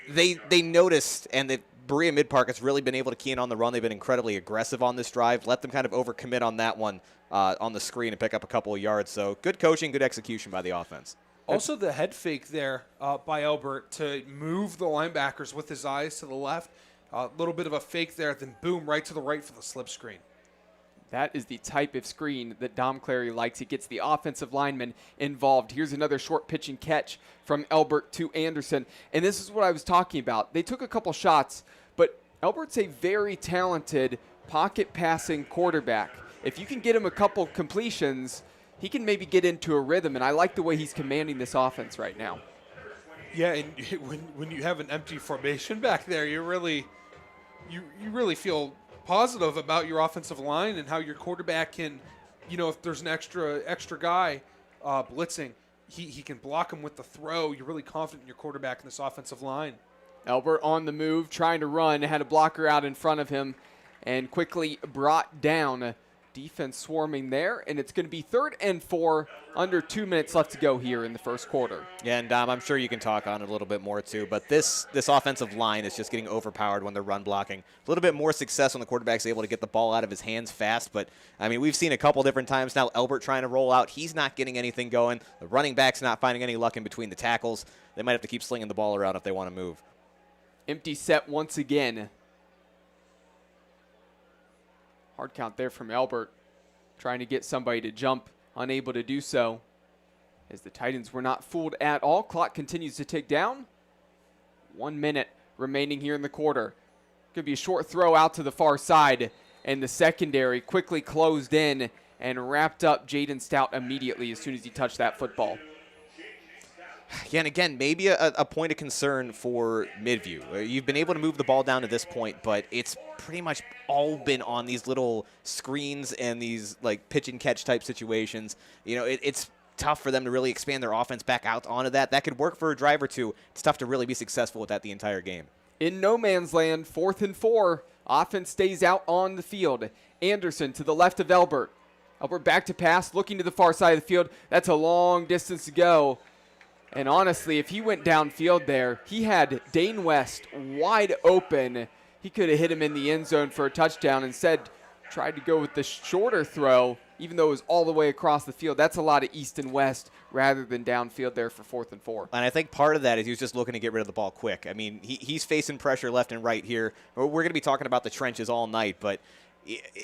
S4: they noticed, and the Berea-Midpark has really been able to key in on the run. They've been incredibly aggressive on this drive. Let them kind of overcommit on that one on the screen and pick up a couple of yards. So good coaching, good execution by the offense.
S2: Also, the head fake there by Albert to move the linebackers with his eyes to the left. A little bit of a fake there, then boom, right to the right for the slip screen.
S1: That is the type of screen that Dom Clary likes. He gets the offensive lineman involved. Here's another short pitch and catch from Albert to Anderson. And this is what I was talking about. They took a couple shots, but Albert's a very talented pocket passing quarterback. If you can get him a couple completions, he can maybe get into a rhythm, and I like the way he's commanding this offense right now.
S2: Yeah, and when you have an empty formation back there, you really feel positive about your offensive line and how your quarterback can, if there's an extra guy blitzing, he can block him with the throw. You're really confident in your quarterback in this offensive line.
S1: Albert on the move, trying to run, had a blocker out in front of him, and quickly brought down. Defense swarming there, and it's going to be 3rd and 4, under 2 minutes left to go here in the first quarter.
S4: Yeah, and Dom, I'm sure you can talk on it a little bit more too, but this offensive line is just getting overpowered when they're run blocking. A little bit more success when the quarterback's able to get the ball out of his hands fast, but, I mean, we've seen a couple different times now Albert trying to roll out. He's not getting anything going. The running back's not finding any luck in between the tackles. They might have to keep slinging the ball around if they want to move.
S1: Empty set once again. Hard count there from Albert, trying to get somebody to jump, unable to do so. As the Titans were not fooled at all. Clock continues to tick down. 1 minute remaining here in the quarter. Could be a short throw out to the far side, and the secondary quickly closed in and wrapped up Jaden Stout immediately as soon as he touched that football.
S4: Yeah, and again, maybe a point of concern for Midview. You've been able to move the ball down to this point, but it's pretty much all been on these little screens and these like pitch and catch type situations. It's tough for them to really expand their offense back out onto that. That could work for a drive or two. It's tough to really be successful with that the entire game.
S1: In no man's land, 4th and 4. Offense stays out on the field. Anderson to the left of Albert. Albert back to pass, looking to the far side of the field. That's a long distance to go. And honestly, if he went downfield there, he had Dane West wide open. He could have hit him in the end zone for a touchdown. Instead, tried to go with the shorter throw, even though it was all the way across the field. That's a lot of east and west rather than downfield there for 4th and 4.
S4: And I think part of that is he was just looking to get rid of the ball quick. I mean, he's facing pressure left and right here. We're going to be talking about the trenches all night, but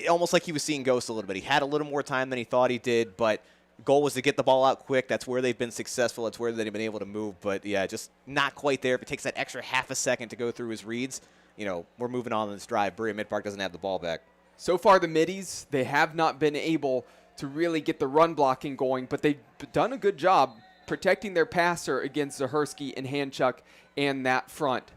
S4: almost like he was seeing ghosts a little bit. He had a little more time than he thought he did, but goal was to get the ball out quick. That's where they've been successful. That's where they've been able to move. But, yeah, just not quite there. If it takes that extra half a second to go through his reads, we're moving on in this drive. Berea-Midpark doesn't have the ball back.
S1: So far, the Middies, they have not been able to really get the run blocking going, but they've done a good job protecting their passer against Zahersky and Handchuck and that front.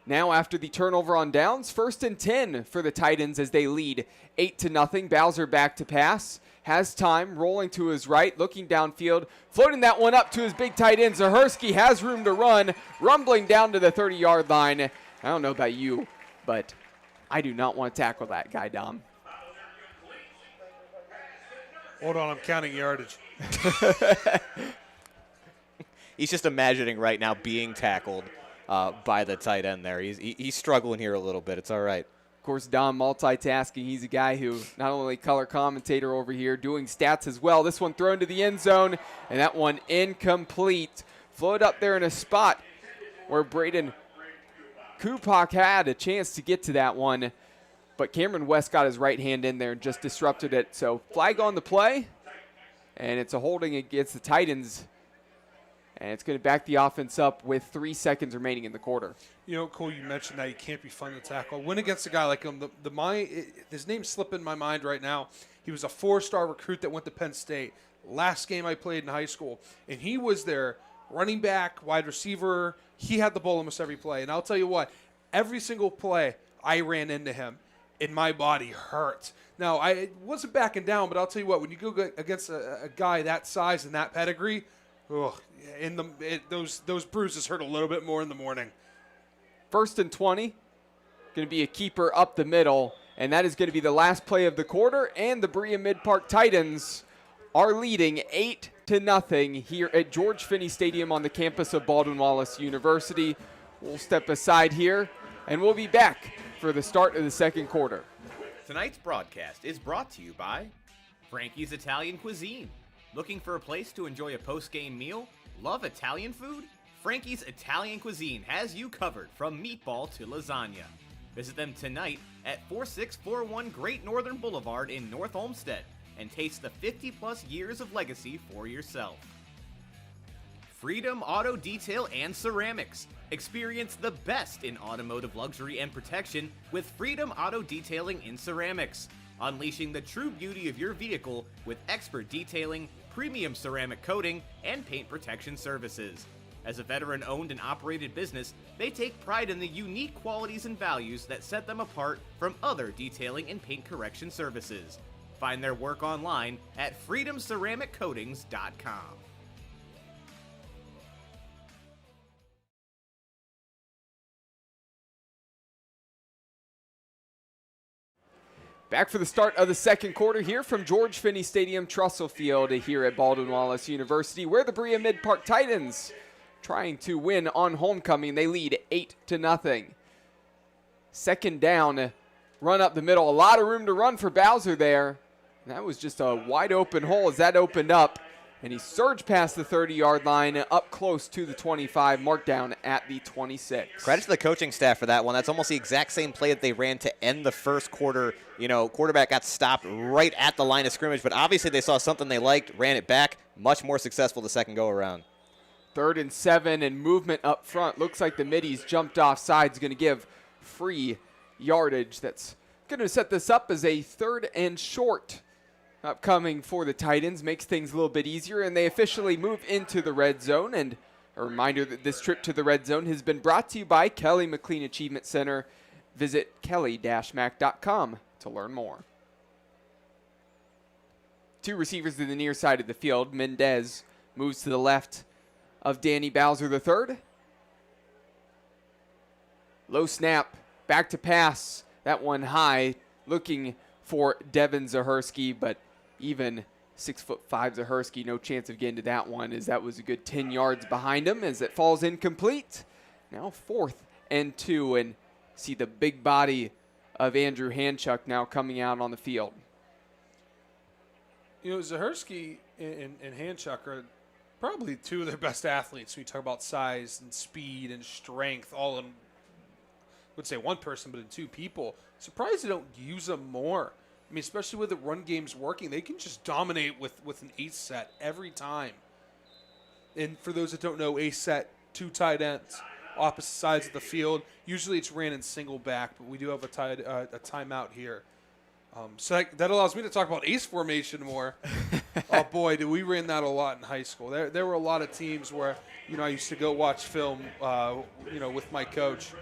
S1: Now, after the turnover on downs, 1st and 10 for the Titans as they lead 8-0. Bowser back to pass. Has time, rolling to his right, looking downfield, floating that one up to his big tight end. Zahersky has room to run, rumbling down to the 30-yard line. I don't know about you, but I do not want to tackle that guy, Dom.
S2: Hold on, I'm counting yardage.
S4: He's just imagining right now being tackled by the tight end there. He's struggling here a little bit. It's all right.
S1: Of course, Dom multitasking. He's a guy who not only color commentator over here, doing stats as well. This one thrown to the end zone, and that one incomplete. Floated up there in a spot where Braden Kupak had a chance to get to that one, but Cameron West got his right hand in there and just disrupted it. So flag on the play, and it's a holding against the Titans. And it's going to back the offense up with 3 seconds remaining in the quarter.
S2: You know, Cole, you mentioned that he can't be fun to tackle. Win against a guy like him, his name's slipping my mind right now. He was a 4-star recruit that went to Penn State. Last game I played in high school, and he was their running back, wide receiver. He had the ball almost every play. And I'll tell you what, every single play I ran into him, and my body hurt. Now, I wasn't backing down, but I'll tell you what, when you go against a guy that size and that pedigree, those bruises hurt a little bit more in the morning.
S1: 1st and 20, going to be a keeper up the middle, and that is going to be the last play of the quarter, and the Berea-Midpark Titans are leading 8-0 here at George Finney Stadium on the campus of Baldwin-Wallace University. We'll step aside here, and we'll be back for the start of the second quarter.
S3: Tonight's broadcast is brought to you by Frankie's Italian Cuisine. Looking for a place to enjoy a post-game meal? Love Italian food? Frankie's Italian Cuisine has you covered from meatball to lasagna. Visit them tonight at 4641 Great Northern Boulevard in North Olmsted and taste the 50-plus years of legacy for yourself. Freedom Auto Detail and Ceramics. Experience the best in automotive luxury and protection with Freedom Auto Detailing in Ceramics. Unleashing the true beauty of your vehicle with expert detailing, premium ceramic coating, and paint protection services. As a veteran-owned and operated business, they take pride in the unique qualities and values that set them apart from other detailing and paint correction services. Find their work online at freedomceramiccoatings.com.
S1: Back for the start of the second quarter here from George Finney Stadium, Trussell Field here at Baldwin-Wallace University, where the Berea-Midpark Titans trying to win on homecoming. They lead 8-0. Second down, run up the middle. A lot of room to run for Bowser there. That was just a wide open hole as that opened up, and he surged past the 30-yard line up close to the 25, marked down at the 26.
S4: Credit to the coaching staff for that one. That's almost the exact same play that they ran to end the first quarter. You know, quarterback got stopped right at the line of scrimmage, but obviously they saw something they liked, ran it back. Much more successful the second go-around.
S1: 3rd and 7 and movement up front. Looks like the Middies jumped off sides, going to give free yardage. That's going to set this up as a 3rd and short upcoming for the Titans. Makes things a little bit easier, and they officially move into the red zone. And a reminder that this trip to the red zone has been brought to you by Kelly McLean Achievement Center. Visit kelly-mac.com to learn more. 2 receivers to the near side of the field. Mendez moves to the left of Danny Bowser III. Low snap, back to pass. That one high, looking for Devin Zahersky, but even 6'5" Zahersky, no chance of getting to that one, as that was a good 10 yards behind him as it falls incomplete. Now 4th and 2, and see the big body of Andrew Hanchuk now coming out on the field.
S2: You know, Zahersky and Hanchuk are probably 2 of their best athletes when you talk about size and speed and strength, all in, I would say 1 person, but in 2 people. Surprised they don't use them more. I mean, especially with the run games working, they can just dominate with an ace set every time. And for those that don't know, ace set, 2 tight ends, opposite sides of the field. Usually it's ran in single back, but we do have a timeout here. So that allows me to talk about ace formation more. Oh, boy, we ran that a lot in high school. There were a lot of teams where, you know, I used to go watch film, you know, with my coach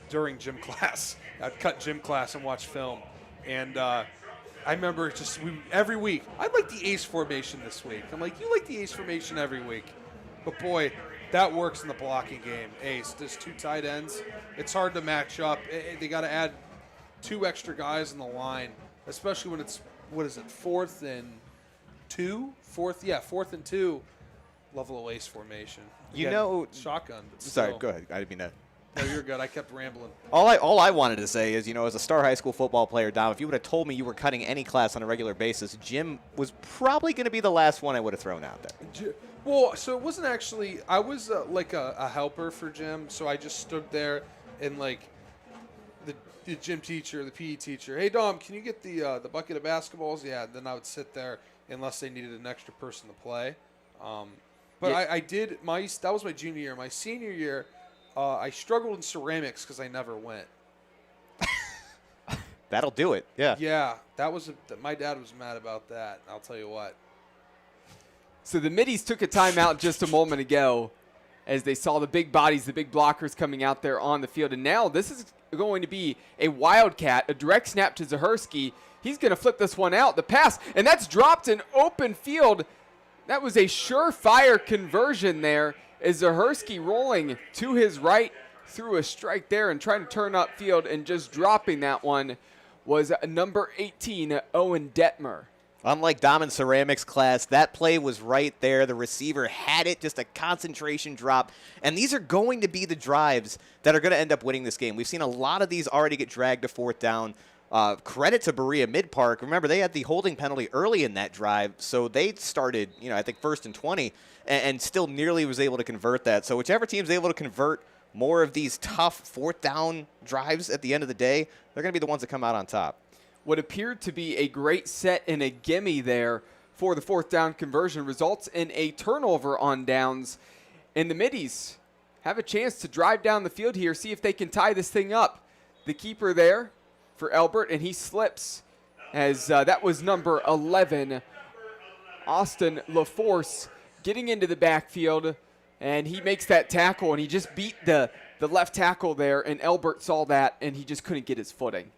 S2: during gym class. I'd cut gym class and watch film. And I remember every week, I'd like the ace formation this week. I'm like, you like the ace formation every week. But, boy, that works in the blocking game. Ace, there's 2 tight ends. It's hard to match up. They got to add 2 extra guys in the line, especially when it's, 4th and 2? 4th and 2. Love a little ace formation.
S4: You know,
S2: shotgun. But
S4: sorry,
S2: still.
S4: go ahead. I didn't mean to.
S2: No, you're good. I kept rambling.
S4: All I wanted to say is, you know, as a star high school football player, Dom, if you would have told me you were cutting any class on a regular basis, gym was probably going to be the last one I would have thrown out there.
S2: Well, so it wasn't actually – I was like a helper for gym, so I just stood there and, like, the gym teacher, the PE teacher, hey, Dom, can you get the bucket of basketballs? Yeah, then I would sit there unless they needed an extra person to play. But
S1: Yeah.
S2: I did that was my junior year. My senior year, I struggled in ceramics because I never went.
S4: That'll do it. Yeah.
S2: Yeah, my dad was mad about that. I'll tell you what.
S1: So the Middies took a timeout just a moment ago as they saw the big bodies, the big blockers coming out there on the field. And now this is going to be a wildcat, a direct snap to Zahersky. He's going to flip this one out. The pass, and that's dropped in open field. That was a surefire conversion there as Zahersky rolling to his right through a strike there and trying to turn upfield, and just dropping that one was number 18, Owen Detmer.
S4: Unlike Dom Ceramics class, that play was right there. The receiver had it, just a concentration drop. And these are going to be the drives that are going to end up winning this game. We've seen a lot of these already get dragged to fourth down. Credit to Berea-Midpark. Remember, they had the holding penalty early in that drive, so they started, I think 1st and 20, and still nearly was able to convert that. So whichever team's able to convert more of these tough fourth down drives at the end of the day, they're going to be the ones that come out on top.
S1: What appeared to be a great set and a gimme there for the fourth down conversion results in a turnover on downs. And the Middies have a chance to drive down the field here, see if they can tie this thing up. The keeper there for Elbert, and he slips as that was number 11, Austin LaForce, getting into the backfield, and he makes that tackle, and he just beat the left tackle there, and Elbert saw that, and he just couldn't get his footing.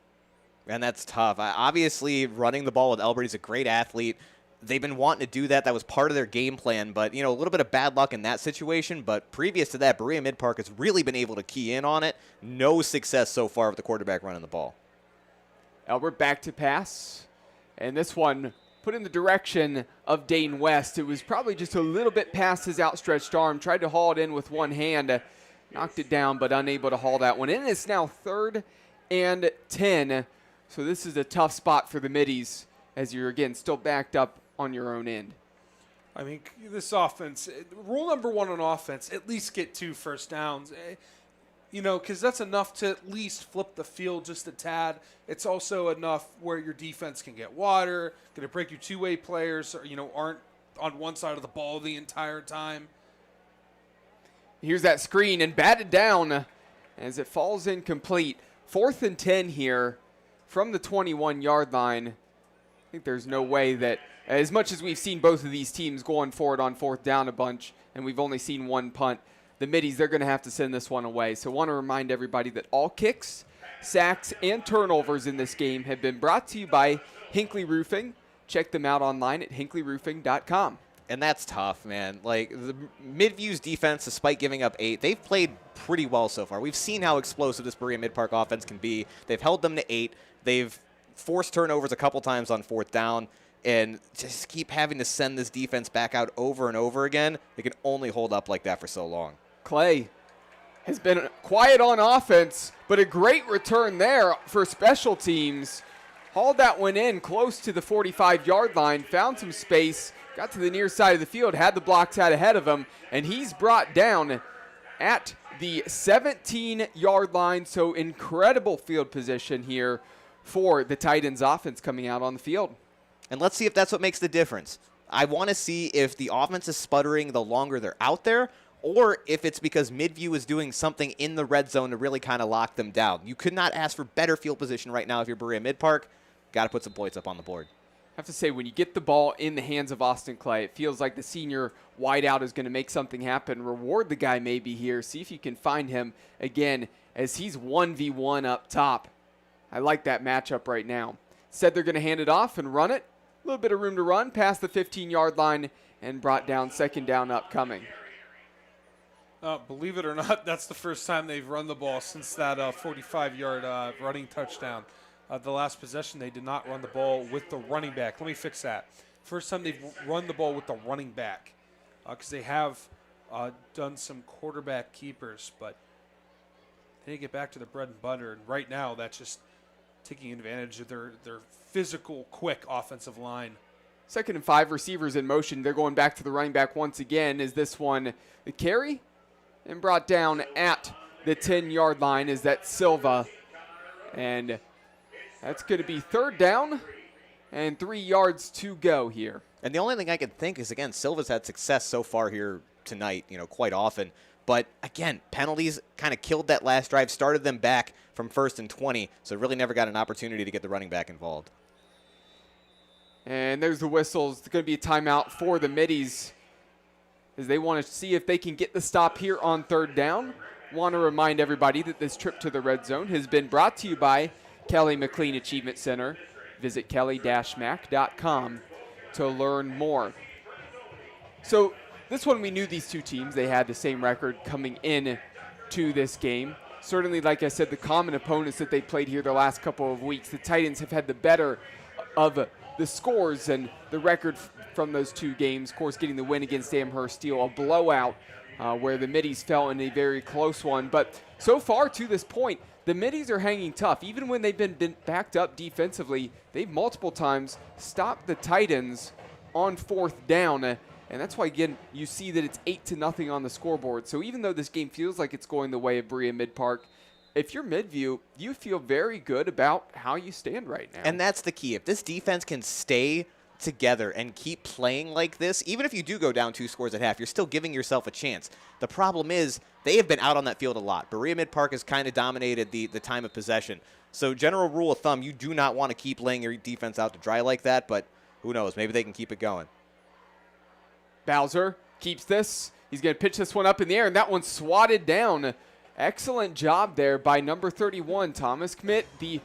S4: And that's tough. Obviously, running the ball with Elbert, he's a great athlete. They've been wanting to do that. That was part of their game plan. But, a little bit of bad luck in that situation. But previous to that, Berea-Midpark has really been able to key in on it. No success so far with the quarterback running the ball.
S1: Elbert back to pass. And this one put in the direction of Dane West. It was probably just a little bit past his outstretched arm. Tried to haul it in with one hand. Knocked it down, but unable to haul that one in. It's now 3rd and 10. So this is a tough spot for the Middies as you're, again, still backed up on your own end.
S2: I mean, this offense, rule number 1 on offense, at least get 2 first downs. Because that's enough to at least flip the field just a tad. It's also enough where your defense can get water, going to break your two-way players, or, aren't on one side of the ball the entire time.
S1: Here's that screen and batted down as it falls incomplete. 4th and 10 here from the 21-yard line. I think there's no way that, as much as we've seen both of these teams going forward on 4th down a bunch, and we've only seen one punt, the Middies, they're going to have to send this one away. So I want to remind everybody that all kicks, sacks, and turnovers in this game have been brought to you by Hinckley Roofing. Check them out online at hinckleyroofing.com.
S4: And that's tough, man. Like, the Midview's defense, despite giving up 8, they've played pretty well so far. We've seen how explosive this Berea-Midpark offense can be. They've held them to 8. They've forced turnovers a couple times on 4th down, and just keep having to send this defense back out over and over again. They can only hold up like that for so long.
S1: Clay has been quiet on offense, but a great return there for special teams. Hauled that one in close to the 45-yard line, found some space, got to the near side of the field, had the blocks out ahead of him, and he's brought down at the 17-yard line. So incredible field position here for the Titans offense coming out on the field.
S4: And let's see if that's what makes the difference. I want to see if the offense is sputtering the longer they're out there, or if it's because Midview is doing something in the red zone to really kind of lock them down. You could not ask for better field position right now if you're Berea-Midpark. Got to put some points up on the board.
S1: I have to say, when you get the ball in the hands of Austin Clay, it feels like the senior wideout is going to make something happen. Reward the guy maybe here. See if you can find him again as he's 1v1 up top. I like that matchup right now. Said they're going to hand it off and run it. A little bit of room to run past the 15-yard line and brought down, 2nd down upcoming.
S2: Believe it or not, that's the first time they've run the ball since that 45-yard running touchdown. The last possession, they did not run the ball with the running back. Let me fix that. First time they've run the ball with the running back, because they have done some quarterback keepers, but they get back to the bread and butter. And right now, that's just taking advantage of their physical, quick offensive line.
S1: 2nd and 5, receivers in motion. They're going back to the running back once again. Is this one the carry? And brought down at the 10-yard line is that Silva. And that's going to be 3rd down and 3 yards to go here.
S4: And the only thing I can think is, again, Silva's had success so far here tonight, quite often. But again, penalties kind of killed that last drive, started them back from 1st and 20, so really never got an opportunity to get the running back involved.
S1: And there's the whistles. It's going to be a timeout for the Middies as they want to see if they can get the stop here on 3rd down. Want to remind everybody that this trip to the red zone has been brought to you by Kelly McLean Achievement Center. Visit kelly-mac.com to learn more. So this one, we knew these two teams. They had the same record coming in to this game. Certainly, like I said, the common opponents that they played here the last couple of weeks, the Titans have had the better of the scores and the record from those two games. Of course, getting the win against Amherst Steel, a blowout where the Middies fell in a very close one. But so far to this point, the Middies are hanging tough. Even when they've been backed up defensively, they've multiple times stopped the Titans on 4th down. And that's why, again, you see that it's 8-0 on the scoreboard. So even though this game feels like it's going the way of Berea-Midpark, if you're Midview, you feel very good about how you stand right now.
S4: And that's the key. If this defense can stay together and keep playing like this, even if you do go down 2 scores at half, you're still giving yourself a chance. The problem is they have been out on that field a lot. Berea-Midpark has kind of dominated the time of possession. So general rule of thumb, you do not want to keep laying your defense out to dry like that, but who knows? Maybe they can keep it going.
S1: Bowser keeps this. He's going to pitch this one up in the air, and that one's swatted down. Excellent job there by number 31, Thomas Kmitt, the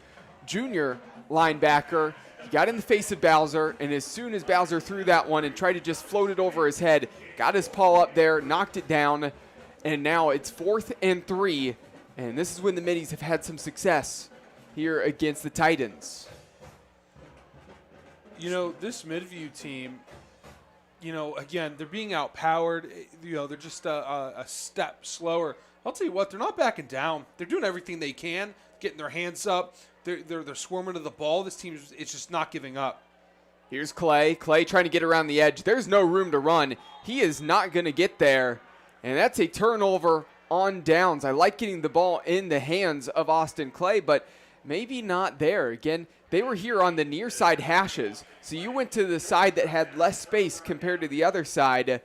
S1: junior linebacker. He got in the face of Bowser, and as soon as Bowser threw that one and tried to just float it over his head, got his paw up there, knocked it down, and now it's 4th and 3, and this is when the Middies have had some success here against the Titans.
S2: This Midview team, again, they're being outpowered. They're just a step slower. I'll tell you what, they're not backing down. They're doing everything they can, getting their hands up. They're swarming to the ball. This team is just not giving up.
S1: Here's Clay. Clay trying to get around the edge. There's no room to run. He is not going to get there. And that's a turnover on downs. I like getting the ball in the hands of Austin Clay, but maybe not there. Again, they were here on the near side hashes. So you went to the side that had less space compared to the other side.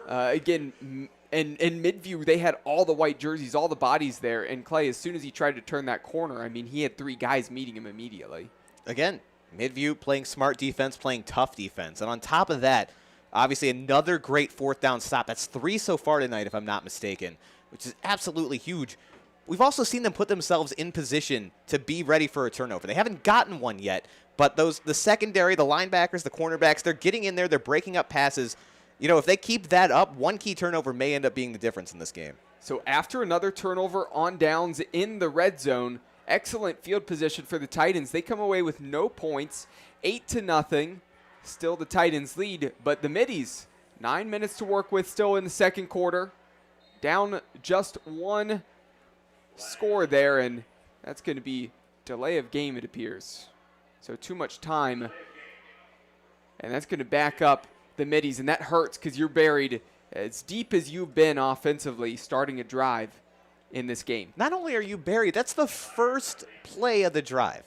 S1: Again, in Midview, they had all the white jerseys, all the bodies there. And Clay, as soon as he tried to turn that corner, he had 3 guys meeting him immediately.
S4: Again, Midview playing smart defense, playing tough defense. And on top of that, obviously another great 4th down stop. That's 3 so far tonight, if I'm not mistaken, which is absolutely huge. We've also seen them put themselves in position to be ready for a turnover. They haven't gotten one yet, but the secondary, the linebackers, the cornerbacks, they're getting in there, they're breaking up passes. If they keep that up, one key turnover may end up being the difference in this game.
S1: So after another turnover on downs in the red zone, excellent field position for the Titans. They come away with no points, 8-0. Still the Titans lead, but the Middies, 9 minutes to work with still in the second quarter. Down just 1 score there, and that's going to be delay of game, it appears. So too much time, and that's going to back up the Middies, and that hurts because you're buried as deep as you've been offensively starting a drive in this game.
S4: Not only are you buried, that's the first play of the drive.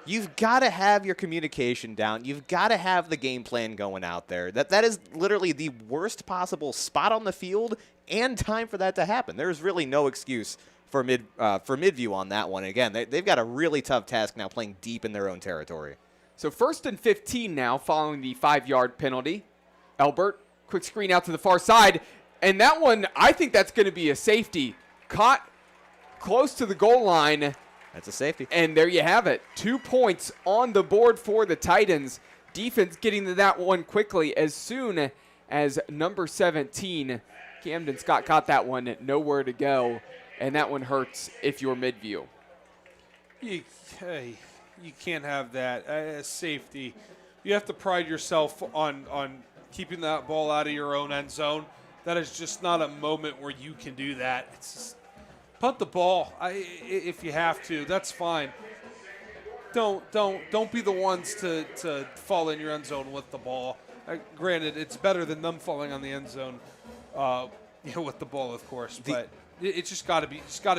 S4: You've got to have your communication down. You've got to have the game plan going out there. That is literally the worst possible spot on the field and time for that to happen. There's really no excuse for Midview on that one. Again, they've got a really tough task now playing deep in their own territory.
S1: So 1st and 15 now following the 5-yard penalty. Elbert, quick screen out to the far side. And that one, I think that's going to be a safety. Caught close to the goal line.
S4: That's a safety.
S1: And there you have it. 2 points on the board for the Titans. Defense getting to that one quickly as soon as number 17, Camden Scott, caught that one. Nowhere to go. And that one hurts if you're Midview.
S2: You can't have that as safety. You have to pride yourself on keeping that ball out of your own end zone. That is just not a moment where you can do that. It's just punt the ball if you have to. That's fine. Don't be the ones to fall in your end zone with the ball. Granted, it's better than them falling on the end zone, with the ball, of course. But it's just got to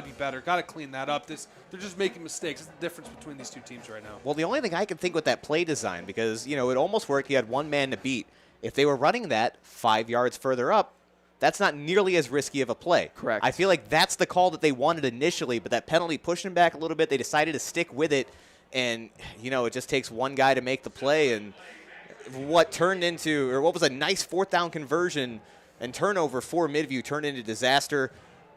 S2: be better. Got to clean that up. They're just making mistakes. It's the difference between these two teams right now.
S4: Well, the only thing I can think with that play design, because it almost worked. He had one man to beat. If they were running that 5 yards further up, that's not nearly as risky of a play.
S1: Correct.
S4: I feel like that's the call that they wanted initially, but that penalty pushed them back a little bit. They decided to stick with it, and, it just takes one guy to make the play. And what was a nice fourth down conversion and turnover for Midview turned into disaster.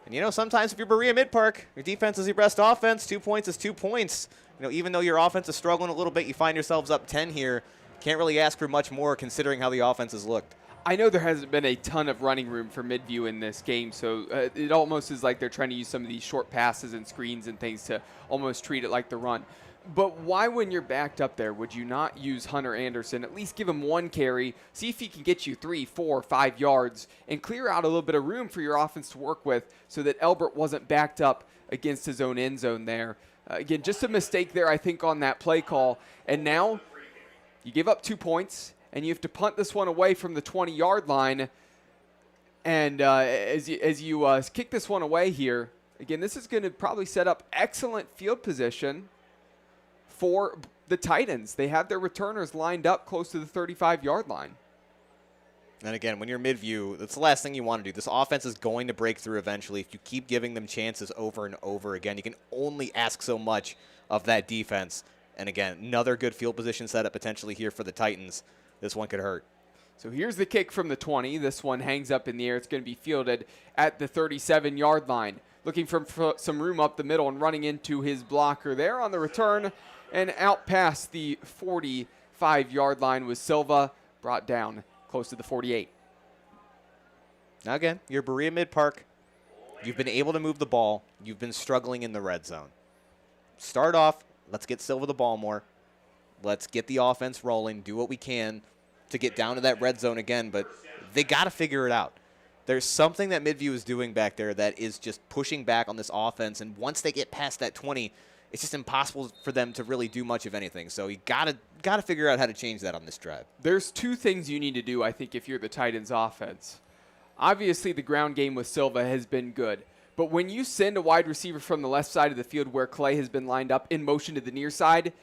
S4: And, sometimes if you're Berea-Midpark, your defense is your best offense. 2 points is 2 points. Even though your offense is struggling a little bit, you find yourselves up 10 here. Can't really ask for much more considering how the offense has looked.
S1: I know there hasn't been a ton of running room for Midview in this game, so it almost is like they're trying to use some of these short passes and screens and things to almost treat it like the run. But why, when you're backed up there, would you not use Hunter Anderson? At least give him one carry, see if he can get you 3, 4, 5 yards, and clear out a little bit of room for your offense to work with so that Elbert wasn't backed up against his own end zone there. Again, just a mistake there, I think, on that play call. And now you give up 2 points, and you have to punt this one away from the 20-yard line. And as you kick this one away here, again, this is going to probably set up excellent field position for the Titans. They have their returners lined up close to the 35-yard line.
S4: And again, when you're Midview, that's the last thing you want to do. This offense is going to break through eventually. If you keep giving them chances over and over again, you can only ask so much of that defense. And again, another good field position setup potentially here for the Titans. This one could hurt.
S1: So here's the kick from the 20. This one hangs up in the air. It's going to be fielded at the 37-yard line. Looking for some room up the middle and running into his blocker there on the return. And out past the 45-yard line was Silva, brought down close to the 48.
S4: Now again, you're Berea-Midpark. You've been able to move the ball. You've been struggling in the red zone. Start off. Let's get Silva the ball more. Let's get the offense rolling, do what we can to get down to that red zone again, but they got to figure it out. There's something that Midview is doing back there that is just pushing back on this offense, and once they get past that 20, it's just impossible for them to really do much of anything. So you got to figure out how to change that on this drive.
S1: There's 2 things you need to do, I think, if you're the Titans offense. Obviously, the ground game with Silva has been good. But when you send a wide receiver from the left side of the field where Clay has been lined up in motion to the near side,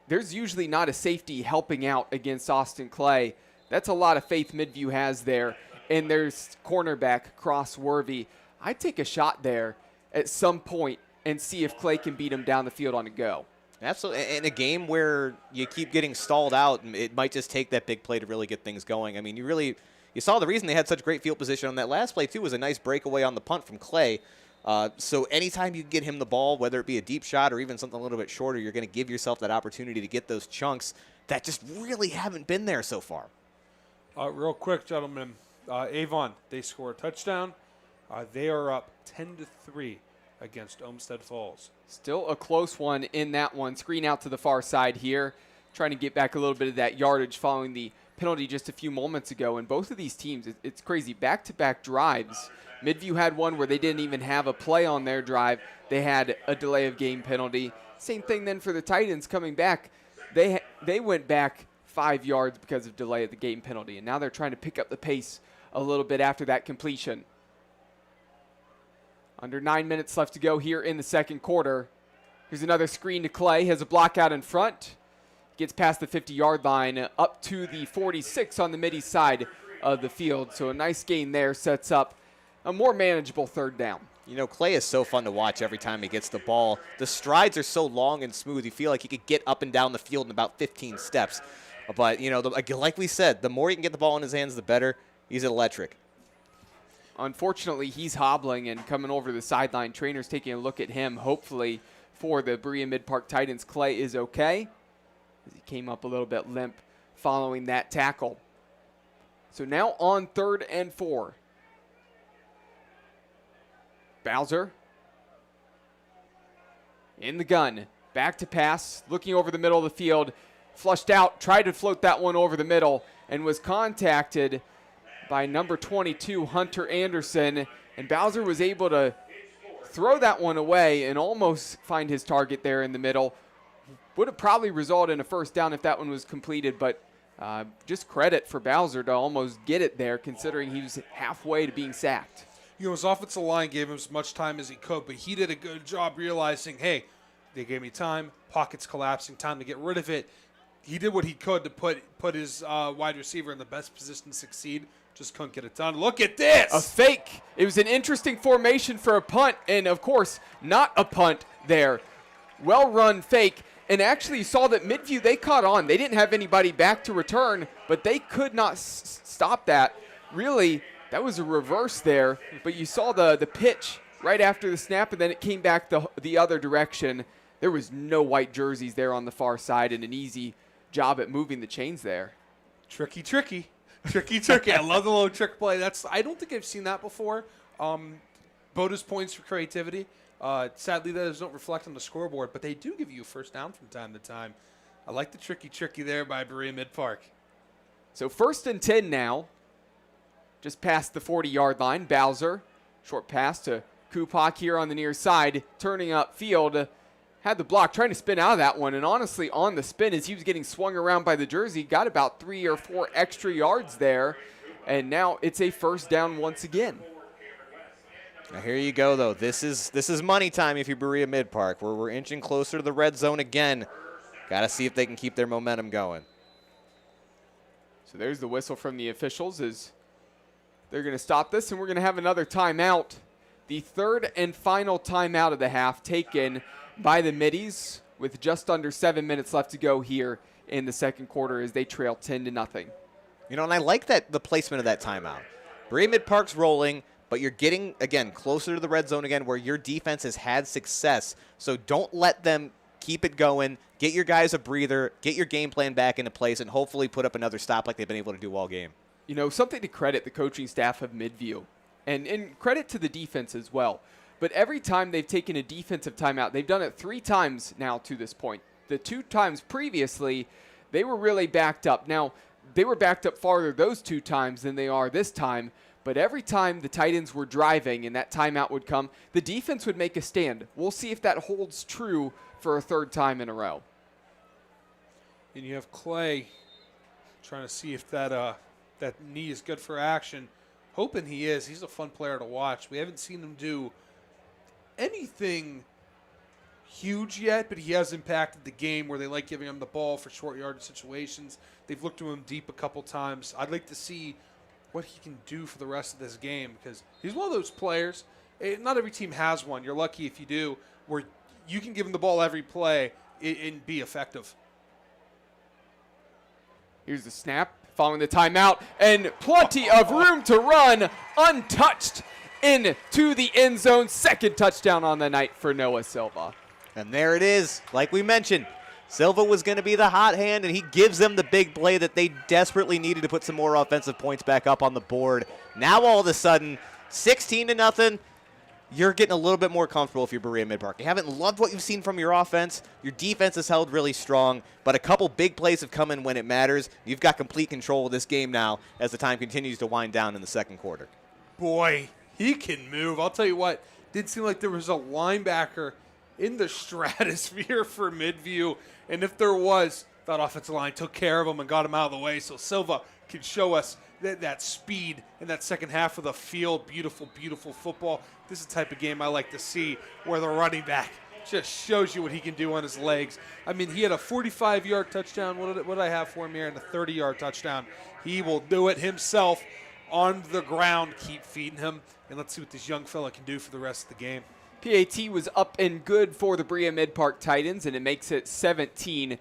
S1: there's usually not a safety helping out against Austin Clay. That's a lot of faith Midview has there. And there's cornerback Cross Worthy. I'd take a shot there at some point and see if Clay can beat him down the field on a go.
S4: Absolutely. In a game where you keep getting stalled out, it might just take that big play to really get things going. I mean, you saw the reason they had such great field position on that last play, too, was a nice breakaway on the punt from Clay. So anytime you get him the ball, whether it be a deep shot or even something a little bit shorter, you're going to give yourself that opportunity to get those chunks that just really haven't been there so far.
S2: Real quick, gentlemen, Avon, they score a touchdown. They are up 10-3 against Olmsted Falls.
S1: Still a close one in that one. Screen out to the far side here, trying to get back a little bit of that yardage following the penalty just a few moments ago. And both of these teams, it's crazy, back-to-back drives. Midview had one where they didn't even have a play on their drive. They had a delay of game penalty. Same thing then for the Titans coming back. They went back 5 yards because of delay of the game penalty, and now they're trying to pick up the pace a little bit after that completion. Under 9 minutes left to go here in the second quarter. Here's another screen to Clay. Has a block out in front. Gets past the 50-yard line up to the 46 on the Middies side of the field. So a nice gain there sets up a more manageable third down.
S4: Clay is so fun to watch every time he gets the ball. The strides are so long and smooth. You feel like he could get up and down the field in about 15 steps. But, like we said, the more he can get the ball in his hands, the better. He's electric.
S1: Unfortunately, he's hobbling and coming over the sideline. Trainer's taking a look at him. Hopefully for the Berea-Midpark Titans, Clay is okay, as he came up a little bit limp following that tackle. So now on 3rd and 4. Bowser in the gun. Back to pass, looking over the middle of the field. Flushed out, tried to float that one over the middle, and was contacted by number 22, Hunter Anderson. And Bowser was able to throw that one away and almost find his target there in the middle. Would have probably resulted in a first down if that one was completed, but just credit for Bowser to almost get it there, considering he was halfway to being sacked.
S2: His offensive line gave him as much time as he could, but he did a good job realizing, hey, they gave me time, pockets collapsing, time to get rid of it. He did what he could to put his wide receiver in the best position to succeed, Just couldn't get it done. Look at this.
S1: A fake. It was an interesting formation for a punt, and of course, not a punt there. Well-run fake. And actually, you saw that Midview, they caught on. They didn't have anybody back to return, but they could not stop that. Really, that was a reverse there, but you saw the pitch right after the snap, and then it came back the other direction. There was no white jerseys there on the far side, and an easy job at moving the chains there.
S2: Tricky. I love the little trick play. I don't think I've seen that before. Bonus points for creativity. Sadly, those don't reflect on the scoreboard, but they do give you a first down from time to time. I like the tricky there by Berea-Midpark.
S1: So 1st and 10 now, just past the 40-yard line. Bowser, short pass to Kupak here on the near side, turning up field. Had the block, trying to spin out of that one, and honestly, on the spin, as he was getting swung around by the jersey, got about 3 or 4 extra yards there, and now it's a first down once again.
S4: Now here you go, though. This is money time if you're Berea-Midpark, where we're inching closer to the red zone again. Got to see if they can keep their momentum going.
S1: So there's the whistle from the officials as they're going to stop this, and we're going to have another timeout. The third and final timeout of the half taken by the Middies with just under 7 minutes left to go here in the second quarter as they trail 10-0.
S4: You know, and I like the placement of that timeout. Berea-Midpark's rolling, but you're getting, again, closer to the red zone again where your defense has had success. So don't let them keep it going. Get your guys a breather. Get your game plan back into place and hopefully put up another stop like they've been able to do all game.
S1: You know, something to credit the coaching staff of Midview and credit to the defense as well. But every time they've taken a defensive timeout, they've done it 3 times now to this point. The 2 times previously, they were really backed up. Now, they were backed up farther those 2 times than they are this time. But every time the Titans were driving and that timeout would come, the defense would make a stand. We'll see if that holds true for a 3rd time in a row.
S2: And you have Clay trying to see if that knee is good for action. Hoping he is. He's a fun player to watch. We haven't seen him do anything huge yet, but he has impacted the game where they like giving him the ball for short yardage situations. They've looked to him deep a couple times. I'd like to see what he can do for the rest of this game because he's one of those players. Not every team has one. You're lucky if you do, where you can give him the ball every play and be effective.
S1: Here's the snap following the timeout, and plenty of room to run, untouched into the end zone. 2nd touchdown on the night for Noah Silva.
S4: And there it is. Like we mentioned, Silva was going to be the hot hand, and he gives them the big play that they desperately needed to put some more offensive points back up on the board. Now all of a sudden, 16-0. You're getting a little bit more comfortable if you're Berea-Midpark. You haven't loved what you've seen from your offense. Your defense has held really strong, but a couple big plays have come in when it matters. You've got complete control of this game now as the time continues to wind down in the second quarter.
S2: Boy, he can move. I'll tell you what, did seem like there was a linebacker in the stratosphere for Midview, and if there was, that offensive line took care of him and got him out of the way, so Silva can show us that speed in that second half of the field. Beautiful, beautiful football. This is the type of game I like to see where the running back just shows you what he can do on his legs. I mean, he had a 45-yard touchdown. What did I have for him here? And a 30-yard touchdown. He will do it himself on the ground. Keep feeding him, and let's see what this young fella can do for the rest of the game.
S1: PAT was up and good for the Berea-Midpark Titans, and it makes it 17-0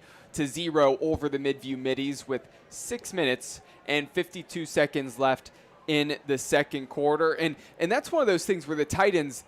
S1: over the Midview Middies with 6 minutes and 52 seconds left in the second quarter. And that's one of those things where the Titans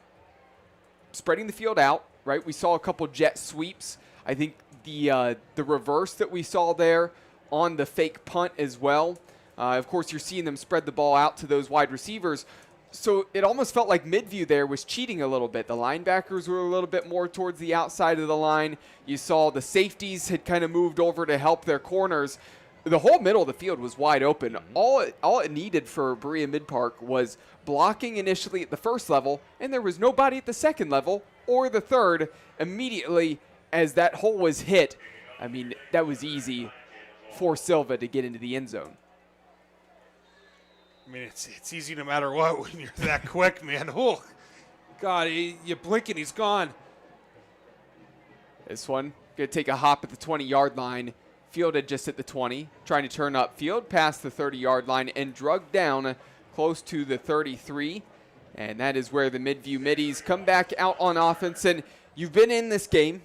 S1: spreading the field out, right? We saw a couple jet sweeps. I think the reverse that we saw there on the fake punt as well. Of course, you're seeing them spread the ball out to those wide receivers. So it almost felt like Midview there was cheating a little bit. The linebackers were a little bit more towards the outside of the line. You saw the safeties had kind of moved over to help their corners. The whole middle of the field was wide open. All it needed for Berea-Midpark was blocking initially at the first level, and there was nobody at the second level or the third. Immediately as that hole was hit, I mean, that was easy for Silva to get into the end zone.
S2: I mean, it's easy no matter what when you're that quick, man. Oh, God, you blink and he's gone.
S1: This one going to take a hop at the 20-yard line. fielded just at the 20, trying to turn upfield past the 30-yard line and drug down close to the 33. And that is where the Midview Middies come back out on offense. And you've been in this game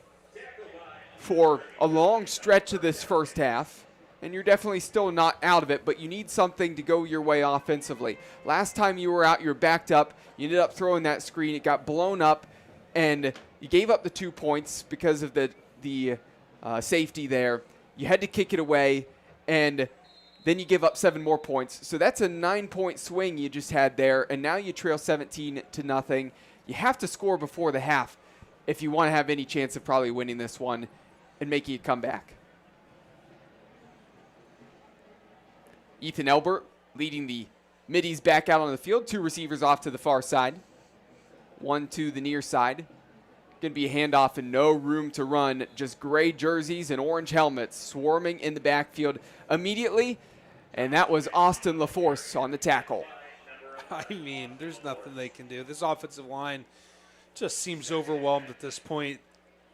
S1: for a long stretch of this first half, and you're definitely still not out of it, but you need something to go your way offensively. Last time you were out, you were backed up. You ended up throwing that screen. It got blown up, and you gave up the 2 points because of the safety there. You had to kick it away, and then you give up 7 more points. So that's a 9-point swing you just had there, and now you trail 17-0. You have to score before the half if you want to have any chance of probably winning this one and making it come back. Ethan Elbert leading the Middies back out on the field. 2 receivers off to the far side. 1 to the near side. Going to be a handoff and no room to run. Just gray jerseys and orange helmets swarming in the backfield immediately. And that was Austin LaForce on the tackle.
S2: I mean, there's nothing they can do. This offensive line just seems overwhelmed at this point.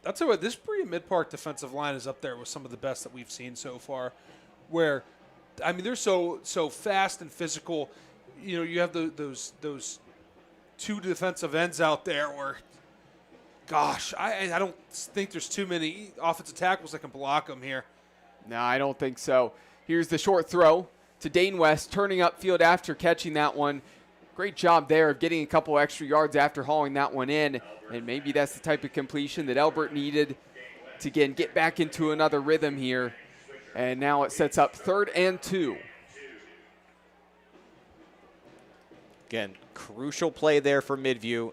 S2: I'll tell you what, this Berea-Midpark defensive line is up there with some of the best that we've seen so far. Where, I mean, they're so fast and physical. You know, you have those 2 defensive ends out there where, gosh, I don't think there's too many offensive tackles that can block them here.
S1: No, I don't think so. Here's the short throw to Dane West, turning upfield after catching that one. Great job there of getting a couple extra yards after hauling that one in. And maybe that's the type of completion that Elbert needed to, again, get back into another rhythm here. And now it sets up 3rd and 2.
S4: Again, crucial play there for Midview.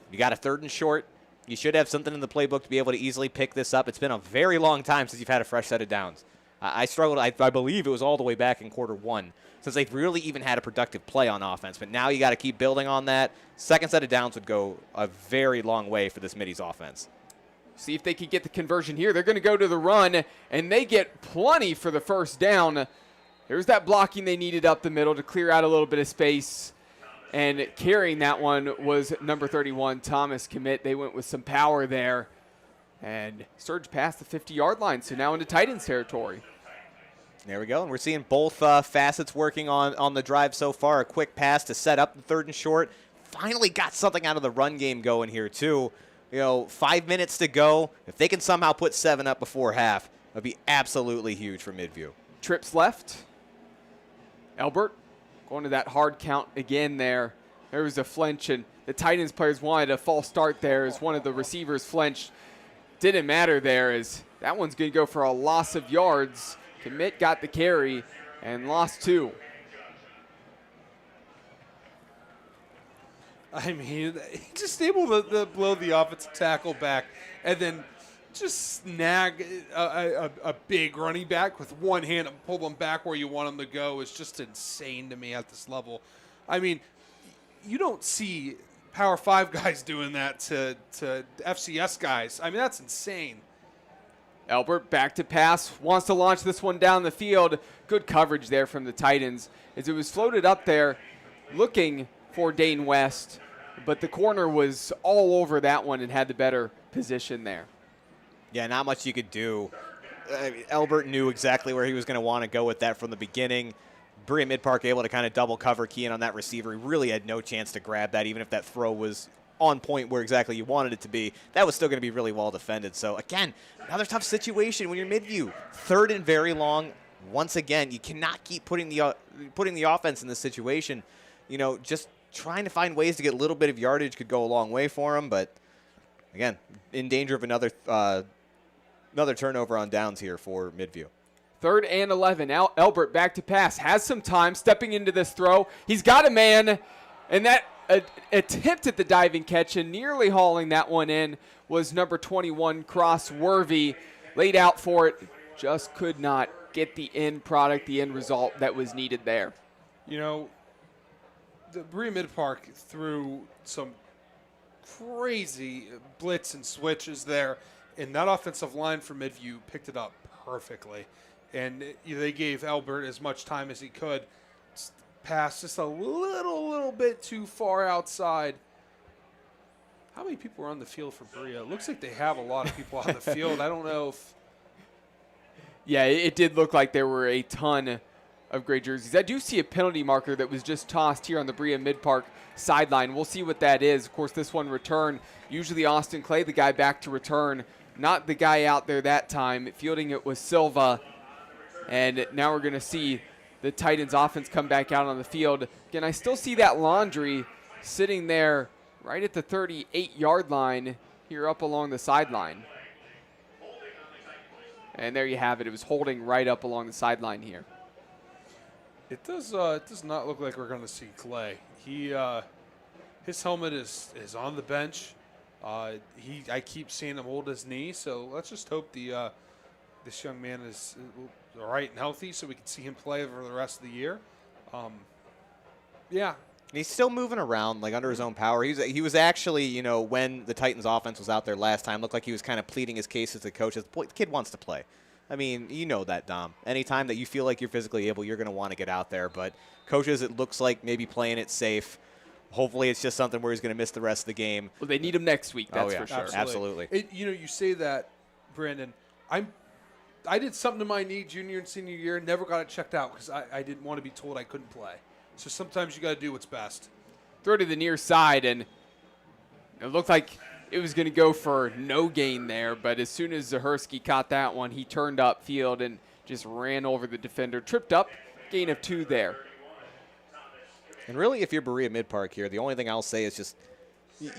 S4: You got a 3rd and short. You should have something in the playbook to be able to easily pick this up. It's been a very long time since you've had a fresh set of downs. I struggled, I believe it was all the way back in quarter 1, since they've really even had a productive play on offense. But now you got to keep building on that. 2nd set of downs would go a very long way for this Middies offense.
S1: See if they can get the conversion here. They're going to go to the run, and they get plenty for the first down. There's that blocking they needed up the middle to clear out a little bit of space. And carrying that one was number 31, Thomas Commit. They went with some power there and surged past the 50-yard line. So now into Titans territory.
S4: There we go. And we're seeing both facets working on the drive so far. A quick pass to set up the 3rd and short. Finally got something out of the run game going here, too. 5 minutes to go. If they can somehow put 7 up before half, that would be absolutely huge for Midview.
S1: Trips left. Elbert going to that hard count again there. There was a flinch, and the Titans players wanted a false start there as one of the receivers flinched. Didn't matter there, as that one's going to go for a loss of yards. Commit got the carry and lost 2.
S2: I mean, just able to blow the offensive tackle back and then just snag a big running back with one hand and pull them back where you want them to go is just insane to me at this level. I mean, you don't see Power 5 guys doing that to FCS guys. I mean, that's insane.
S1: Elbert back to pass, wants to launch this one down the field. Good coverage there from the Titans as it was floated up there looking for Dane West, but the corner was all over that one and had the better position there.
S4: Yeah, not much you could do. Elbert knew exactly where he was going to want to go with that from the beginning. Berea-Midpark able to kind of double cover, key in on that receiver. He really had no chance to grab that, even if that throw was on point where exactly you wanted it to be. That was still going to be really well defended. So, again, another tough situation when you're Midview. 3rd and very long. Once again, you cannot keep putting the offense in this situation. Just trying to find ways to get a little bit of yardage could go a long way for him. But, again, in danger of another turnover on downs here for Midview.
S1: 3rd and 11. Now Elbert back to pass. Has some time stepping into this throw. He's got a man. And that attempt at the diving catch and nearly hauling that one in was number 21, Cross Worthy. Laid out for it. Just could not get the end product, the end result that was needed there.
S2: The Berea-Midpark threw some crazy blitz and switches there, and that offensive line for Midview picked it up perfectly. And they gave Elbert as much time as he could. Pass just a little bit too far outside. How many people are on the field for Berea? It looks like they have a lot of people on the field. I don't know if
S1: Yeah, it did look like there were a ton of gray jerseys. I do see a penalty marker that was just tossed here on the Berea-Midpark sideline. We'll see what that is. Of course, this one returned. Usually Austin Clay, the guy back to return, not the guy out there that time. Fielding it was Silva. And now we're going to see the Titans offense come back out on the field. Again, I still see that Laundry sitting there right at the 38-yard line here up along the sideline. And there you have it. It was holding right up along the sideline here.
S2: It does not look like we're going to see Clay. His helmet is on the bench. I keep seeing him hold his knee, so let's just hope this young man is all right and healthy so we can see him play for the rest of the year. Yeah.
S4: He's still moving around like under his own power. He was actually, you know, when the Titans offense was out there last time, looked like he was kind of pleading his case as the coach. The kid wants to play. I mean, you know that, Dom. Anytime that you feel like you're physically able, you're going to want to get out there. But coaches, it looks like maybe playing it safe. Hopefully it's just something where he's going to miss the rest of the game.
S1: Well, they need him next week, that's for sure.
S4: Absolutely.
S2: You say that, Brandon. I did something to my knee junior and senior year, never got it checked out because I didn't want to be told I couldn't play. So sometimes you got to do what's best.
S1: Throw to the near side, and it looked like it was going to go for no gain there, but as soon as Zahersky caught that one, he turned up field and just ran over the defender, tripped up, gain of 2 there.
S4: And really, if you're Berea-Midpark here, the only thing I'll say is just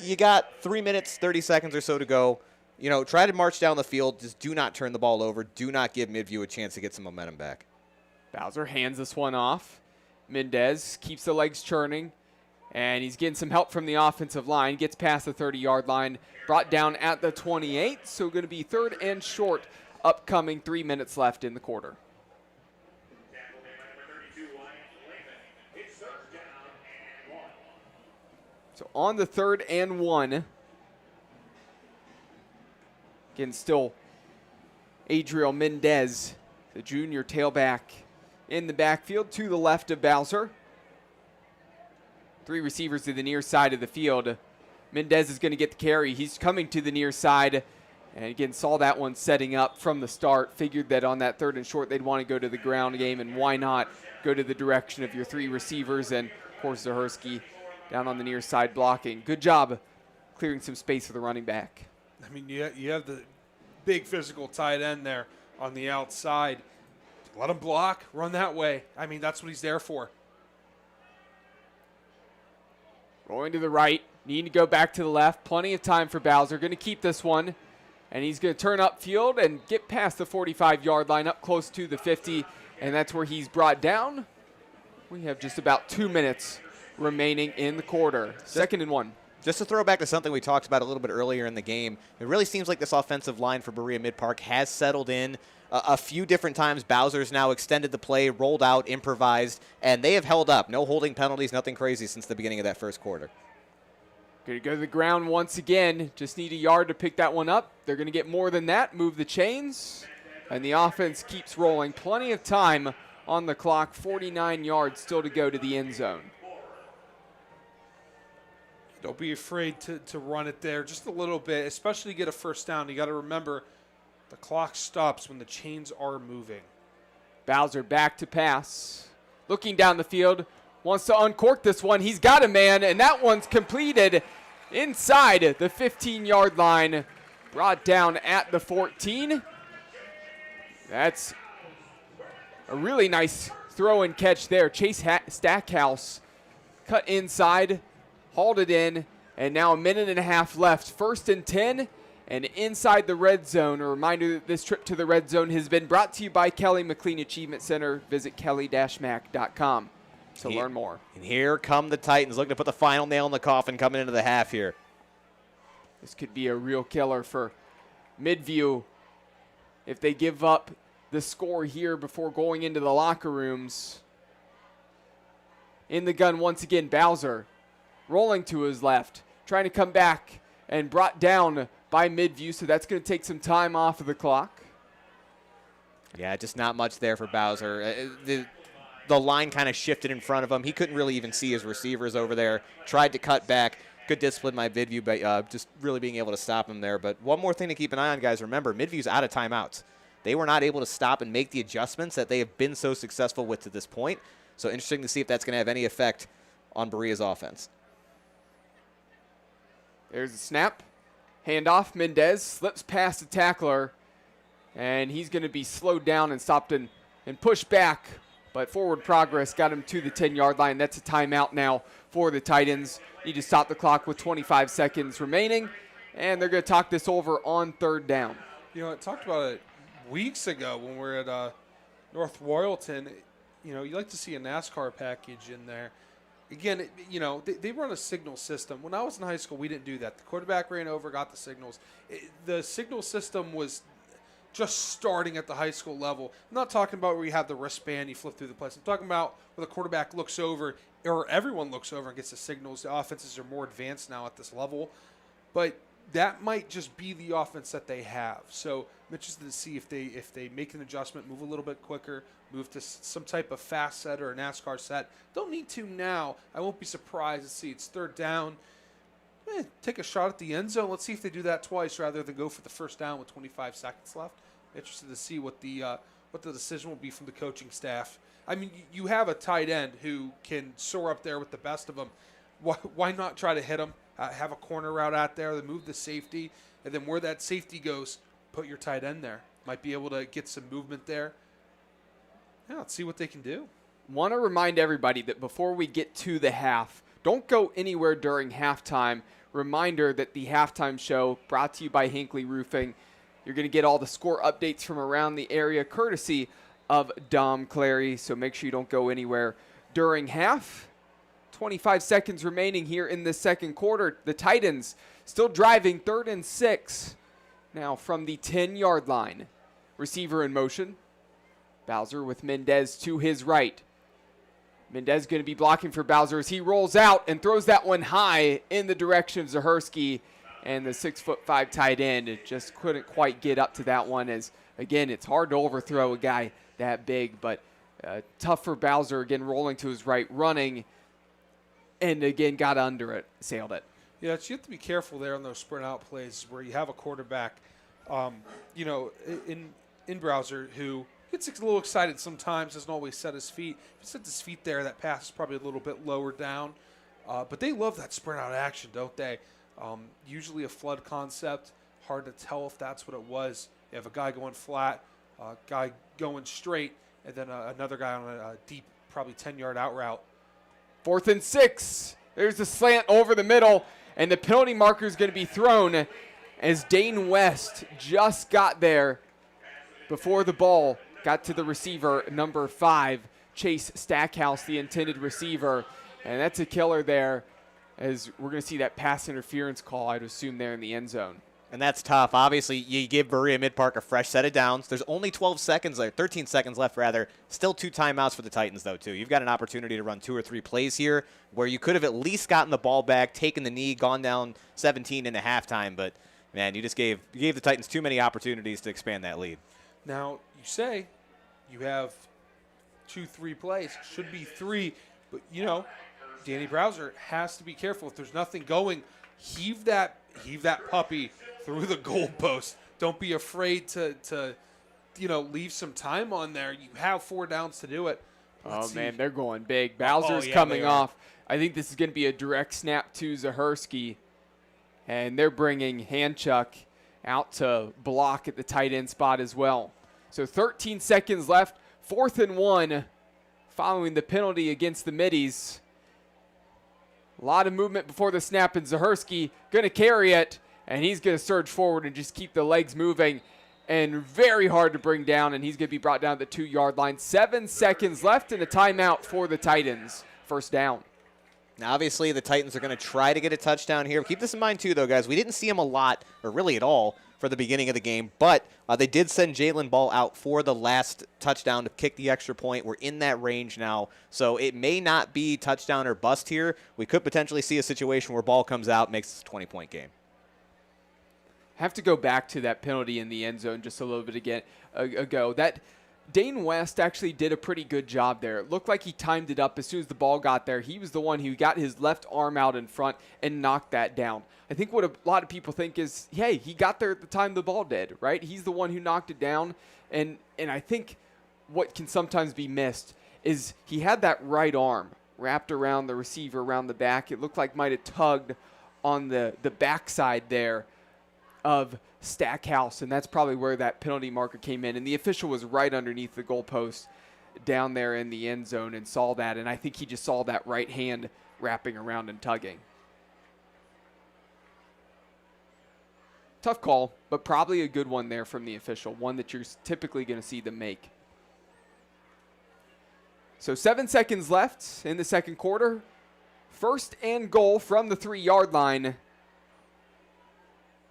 S4: you got 3 minutes, 30 seconds or so to go. You know, try to march down the field. Just do not turn the ball over. Do not give Midview a chance to get some momentum back.
S1: Bowser hands this one off. Mendez keeps the legs churning, and he's getting some help from the offensive line. Gets past the 30-yard line, brought down at the 28, so going to be 3rd and short upcoming. 3 minutes left in the quarter. So on the 3rd and 1, again, still Adriel Mendez, the junior tailback, in the backfield to the left of Bowser. 3 receivers to the near side of the field. Mendez is going to get the carry. He's coming to the near side. And again, saw that one setting up from the start. Figured that on that 3rd and short, they'd want to go to the ground game. And why not go to the direction of your 3 receivers? And, of course, Zahersky down on the near side blocking. Good job clearing some space for the running back.
S2: I mean, you have the big physical tight end there on the outside. Let him block, run that way. I mean, that's what he's there for.
S1: Rolling to the right, need to go back to the left. Plenty of time for Bowser. Going to keep this one, and he's going to turn upfield and get past the 45-yard line, up close to the 50, and that's where he's brought down. We have just about 2 minutes remaining in the quarter. 2nd and 1.
S4: Just to throw back to something we talked about a little bit earlier in the game, it really seems like this offensive line for Berea-Midpark has settled in a few different times. Bowser's now extended the play, rolled out, improvised, and they have held up. No holding penalties, nothing crazy since the beginning of that first quarter.
S1: Going to go to the ground once again. Just need a yard to pick that one up. They're going to get more than that, move the chains, and the offense keeps rolling. Plenty of time on the clock, 49 yards still to go to the end zone.
S2: Don't be afraid to run it there just a little bit, especially to get a first down. You got to remember the clock stops when the chains are moving.
S1: Bowser back to pass. Looking down the field, wants to uncork this one. He's got a man, and that one's completed inside the 15-yard line. Brought down at the 14. That's a really nice throw and catch there. Chase Stackhouse cut inside, hauled it in, and now a minute and a half left. 1st and 10, and inside the red zone. A reminder that this trip to the red zone has been brought to you by Kelly McLean Achievement Center. Visit kelly-mac.com to learn more.
S4: And here come the Titans, looking to put the final nail in the coffin coming into the half here.
S1: This could be a real killer for Midview if they give up the score here before going into the locker rooms. In the gun once again, Bowser rolling to his left, trying to come back, and brought down by Midview, so that's going to take some time off of the clock.
S4: Yeah, just not much there for Bowser. The line kind of shifted in front of him. He couldn't really even see his receivers over there. Tried to cut back. Good discipline by Midview, but just really being able to stop him there. But one more thing to keep an eye on, guys. Remember, Midview's out of timeouts. they were not able to stop and make the adjustments that they have been so successful with to this point. So interesting to see if that's going to have any effect on Berea's offense.
S1: There's a snap. Handoff. Mendez slips past the tackler, and he's going to be slowed down and stopped and pushed back. But forward progress got him to the 10-yard line. That's a timeout now for the Titans. Need to stop the clock with 25 seconds remaining, and they're going to talk this over on 3rd down.
S2: You know, I talked about it weeks ago when we were at North Royalton. You know, you like to see a NASCAR package in there. Again, they run a signal system. When I was in high school, we didn't do that. The quarterback ran over, got the signals. The signal system was just starting at the high school level. I'm not talking about where you have the wristband, you flip through the plays. I'm talking about where the quarterback looks over, or everyone looks over and gets the signals. The offenses are more advanced now at this level. But that might just be the offense that they have. So I'm interested to see if they make an adjustment, move a little bit quicker, move to some type of fast set or a NASCAR set. Don't need to now. I won't be surprised to see it's 3rd down. Take a shot at the end zone. Let's see if they do that twice rather than go for the 1st down with 25 seconds left. Interested to see what the decision will be from the coaching staff. I mean, you have a tight end who can soar up there with the best of them. Why not try to hit him? Have a corner route out there, then move the safety, and then where that safety goes, put your tight end there. Might be able to get some movement there. Yeah, let's see what they can do.
S1: Want to remind everybody that before we get to the half, don't go anywhere during halftime. Reminder that the halftime show brought to you by Hinckley Roofing. You're going to get all the score updates from around the area courtesy of Dom Clary, so make sure you don't go anywhere during half. 25 seconds remaining here in the 2nd quarter. The Titans still driving, 3rd and 6. Now from the 10-yard line. Receiver in motion. Bowser with Mendez to his right. Mendez going to be blocking for Bowser as he rolls out and throws that one high in the direction of Zahersky. And the 6'5" tight end just couldn't quite get up to that one, as, again, it's hard to overthrow a guy that big. But tough for Bowser, again, rolling to his right, running, and, again, got under it, sailed it.
S2: Yeah, you have to be careful there on those sprint out plays where you have a quarterback, in Bowser who gets a little excited sometimes, doesn't always set his feet. If he sets his feet there, that pass is probably a little bit lower down. But they love that sprint out action, don't they? Usually a flood concept. Hard to tell if that's what it was. You have a guy going flat, a guy going straight, and then another guy on a deep, probably 10-yard out route.
S1: 4th and 6. There's a slant over the middle, and the penalty marker is going to be thrown as Dane West just got there before the ball got to the receiver, number 5, Chase Stackhouse, the intended receiver. And that's a killer there, as we're going to see that pass interference call, I'd assume, there in the end zone.
S4: And that's tough. Obviously, you give Berea-Midpark a fresh set of downs. There's only 13 seconds left, rather. Still 2 timeouts for the Titans, though, too. You've got an opportunity to run 2 or 3 plays here where you could have at least gotten the ball back, taken the knee, gone down 17 into halftime. But, man, you gave the Titans too many opportunities to expand that lead.
S2: Now, you say you have 2-3 plays. Should be 3. But, Danny Bowser has to be careful. If there's nothing going, heave that puppy through the goalpost. Don't be afraid to leave some time on there. You have 4 downs to do it.
S1: Man, they're going big. Bowser's coming off. I think this is going to be a direct snap to Zahersky, and they're bringing Handchuck out to block at the tight end spot as well. So 13 seconds left, 4th and 1, following the penalty against the Middies. A lot of movement before the snap, and Zahersky going to carry it, and he's going to surge forward and just keep the legs moving, and very hard to bring down, and he's going to be brought down to the 2-yard line. 7 seconds left and a timeout for the Titans. 1st down.
S4: Now, obviously, the Titans are going to try to get a touchdown here. Keep this in mind, too, though, guys. We didn't see him a lot, or really at all, for the beginning of the game, but they did send Jalen Ball out for the last touchdown to kick the extra point. We're in that range now, so it may not be touchdown or bust here. We could potentially see a situation where Ball comes out, makes this a 20-point game.
S1: Have to go back to that penalty in the end zone just a little bit ago. Dane West actually did a pretty good job there. It looked like he timed it up as soon as the ball got there. He was the one who got his left arm out in front and knocked that down. I think what a lot of people think is, hey, he got there at the time the ball did, right? He's the one who knocked it down. And I think what can sometimes be missed is he had that right arm wrapped around the receiver, around the back. It looked like might have tugged on the backside there of Stackhouse, and that's probably where that penalty marker came in. And the official was right underneath the goalpost down there in the end zone and saw that, and I think he just saw that right hand wrapping around and tugging. Tough call, but probably a good one there from the official, one that you're typically going to see them make. So 7 seconds left in the second quarter. First and goal from the 3-yard line.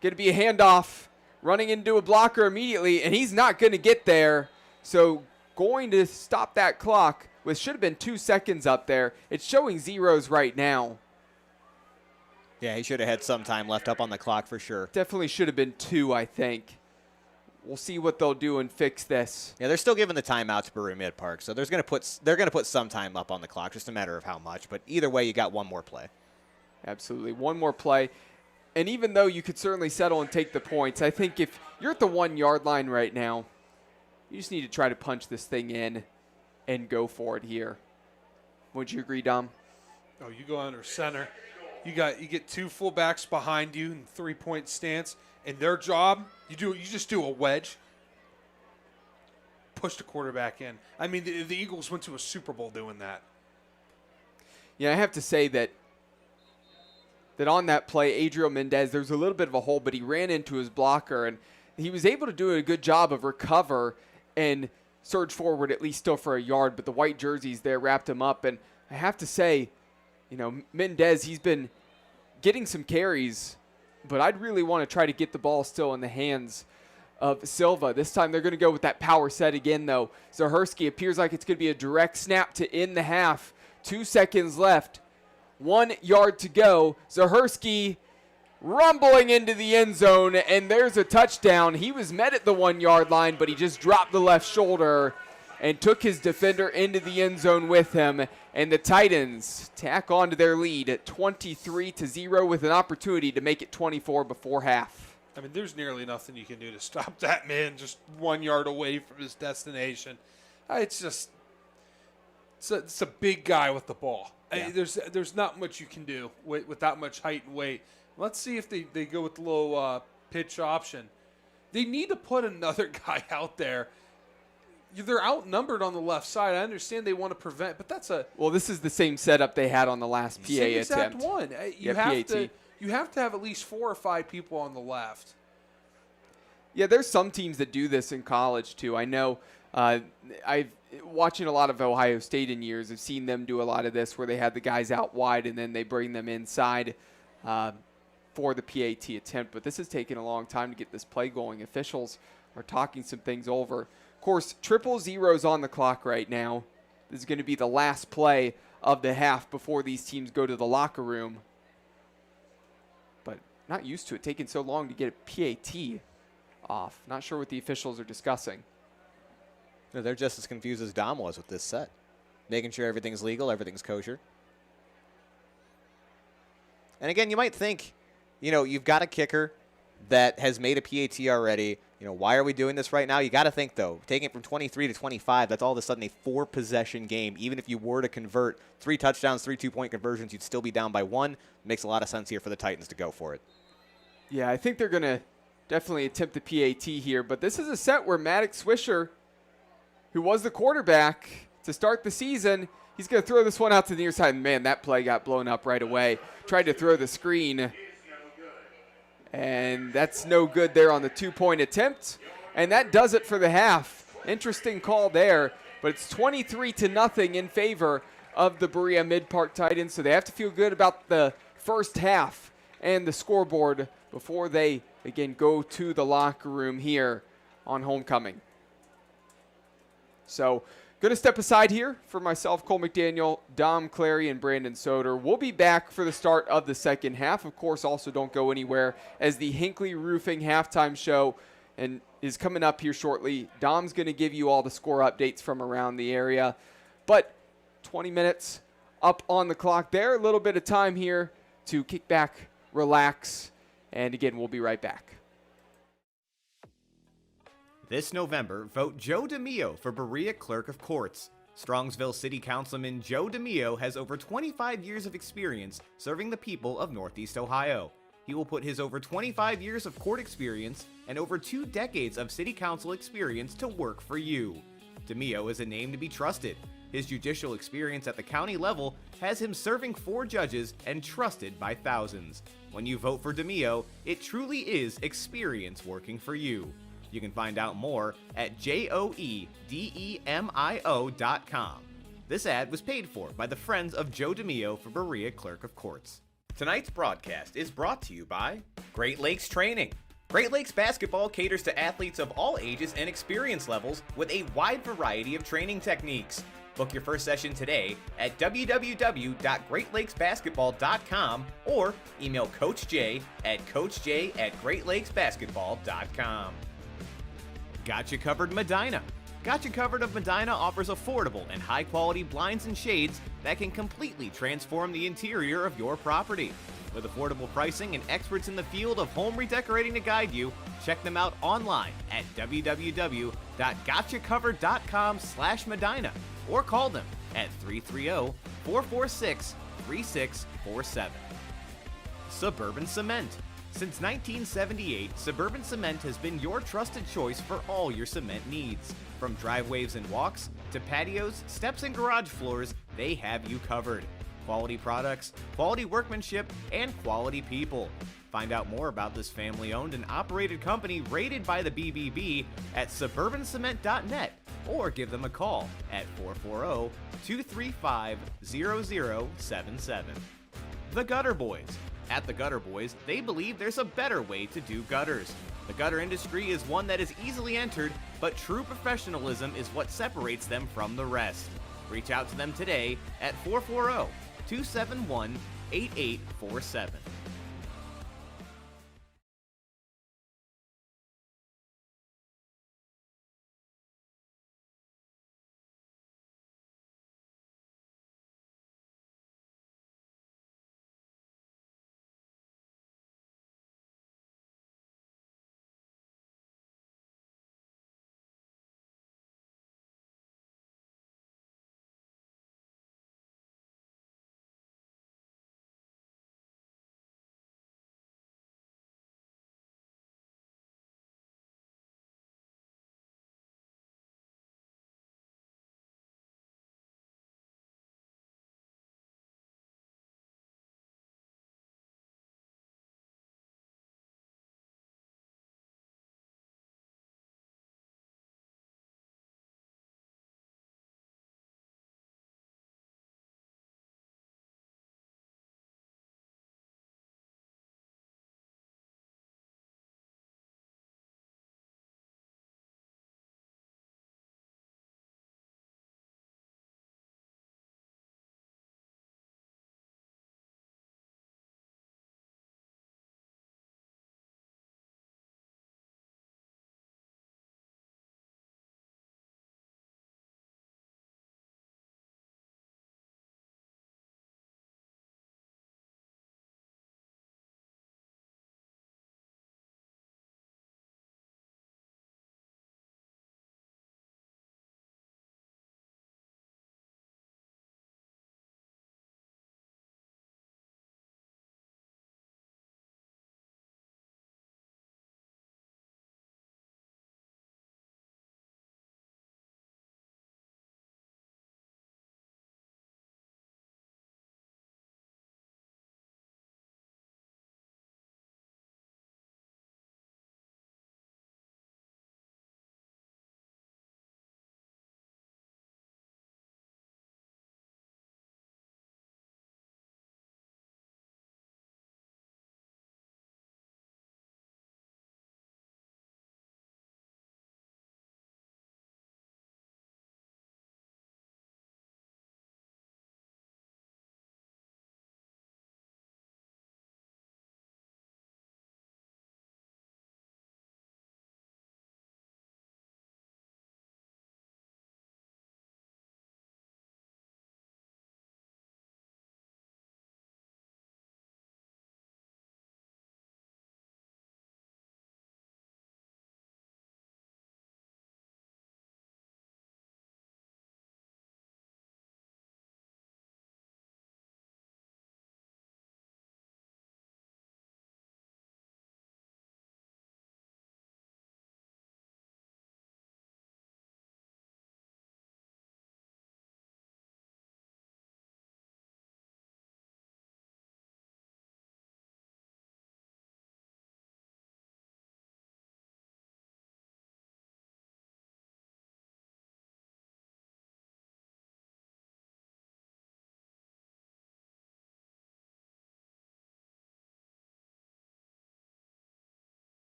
S1: Going to be a handoff, running into a blocker immediately, and he's not going to get there. So going to stop that clock, which should have been 2 seconds up there. It's showing zeros right now.
S4: Yeah, he should have had some time left up on the clock for sure.
S1: Definitely should have been 2, I think. We'll see what they'll do and fix this.
S4: Yeah, they're still giving the timeout to Berea-Midpark, so they're going to put some time up on the clock, just a matter of how much. But either way, you got one more play.
S1: Absolutely, one more play. And even though you could certainly settle and take the points, I think if you're at the 1-yard line right now, you just need to try to punch this thing in and go for it here. Would you agree, Dom?
S2: Oh, you go under center. You get 2 fullbacks behind you in 3-point stance, and their job, you just do a wedge, push the quarterback in. I mean, the Eagles went to a Super Bowl doing that.
S1: Yeah, I have to say that on that play, Adriel Mendez, there was a little bit of a hole, but he ran into his blocker, and he was able to do a good job of recover and surge forward, at least still for a yard, but the white jerseys there wrapped him up. And I have to say, Mendez, he's been getting some carries, but I'd really want to try to get the ball still in the hands of Silva. This time they're going to go with that power set again, though. Zahersky appears like it's going to be a direct snap to end the half. 2 seconds left. 1 yard to go. Zahersky rumbling into the end zone, and there's a touchdown. He was met at the 1-yard line, but he just dropped the left shoulder and took his defender into the end zone with him. And the Titans tack on to their lead at 23-0 with an opportunity to make it 24 before half.
S2: I mean, there's nearly nothing you can do to stop that man just 1 yard away from his destination. It's a big guy with the ball.
S1: Yeah.
S2: There's not much you can do with that much height and weight. Let's see if they go with the low pitch option. They need to put another guy out there. They're outnumbered on the left side. I understand they want to prevent, but that's a
S1: well. This is the same setup they had on the last PA
S2: same exact
S1: attempt.
S2: one. You have to have at least 4 or 5 people on the left.
S1: Yeah, there's some teams that do this in college too. I know. I've watching a lot of Ohio State in years. I've seen them do a lot of this where they have the guys out wide and then they bring them inside for the PAT attempt. But this has taken a long time to get this play going. Officials are talking some things over. Of course, 0-0 on the clock right now. This is going to be the last play of the half before these teams go to the locker room. But not used to it taking so long to get a PAT off. Not sure what the officials are discussing.
S4: No, they're just as confused as Dom was with this set. Making sure everything's legal, everything's kosher. And again, you might think, you've got a kicker that has made a PAT already. Why are we doing this right now? You got to think, though, taking it from 23 to 25, that's all of a sudden a 4-possession game. Even if you were to convert 3 touchdowns, 3 2-point conversions, you'd still be down by 1. Makes a lot of sense here for the Titans to go for it.
S1: Yeah, I think they're going to definitely attempt the PAT here. But this is a set where Maddox Swisher, who was the quarterback to start the season, he's going to throw this one out to the near side. And, man, that play got blown up right away. Tried to throw the screen. And that's no good there on the 2-point attempt. And that does it for the half. Interesting call there. But it's 23-0 in favor of the Berea-Midpark Titans. So they have to feel good about the first half and the scoreboard before they, again, go to the locker room here on homecoming. So going to step aside here for myself, Cole McDaniel, Dom Clary, and Brandon Soder. We'll be back for the start of the second half. Of course, also don't go anywhere as the Hinckley Roofing halftime show and is coming up here shortly. Dom's going to give you all the score updates from around the area. But 20 minutes up on the clock there. A little bit of time here to kick back, relax, and again, we'll be right back.
S3: This November, vote Joe DeMio for Berea Clerk of Courts. Strongsville City Councilman Joe DeMio has over 25 years of experience serving the people of Northeast Ohio. He will put his over 25 years of court experience and over 2 decades of city council experience to work for you. DeMio is a name to be trusted. His judicial experience at the county level has him serving 4 judges and trusted by thousands. When you vote for DeMio, it truly is experience working for you. You can find out more at joedemio.com. This ad was paid for by the Friends of Joe DeMio for Berea Clerk of Courts. Tonight's broadcast is brought to you by Great Lakes Training. Great Lakes Basketball caters to athletes of all ages and experience levels with a wide variety of training techniques. Book your first session today at www.greatlakesbasketball.com or email Coach J at coachj@greatlakesbasketball.com. Got You Covered Medina. Got You Covered of Medina offers affordable and high-quality blinds and shades that can completely transform the interior of your property. With affordable pricing and experts in the field of home redecorating to guide you, check them out online at www.gotchacovered.com/Medina or call them at 330-446-3647. Suburban Cement. Since 1978, Suburban Cement has been your trusted choice for all your cement needs. From driveways and walks to patios, steps, and garage floors, they have you covered. Quality products, quality workmanship, and quality people. Find out more about this family-owned and operated company rated by the BBB at suburbancement.net or give them a call at 440-235-0077. The Gutter Boys. At the Gutter Boys, they believe there's a better way to do gutters. The gutter industry is one that is easily entered, but true professionalism is what separates them from the rest. Reach out to them today at 440-271-8847.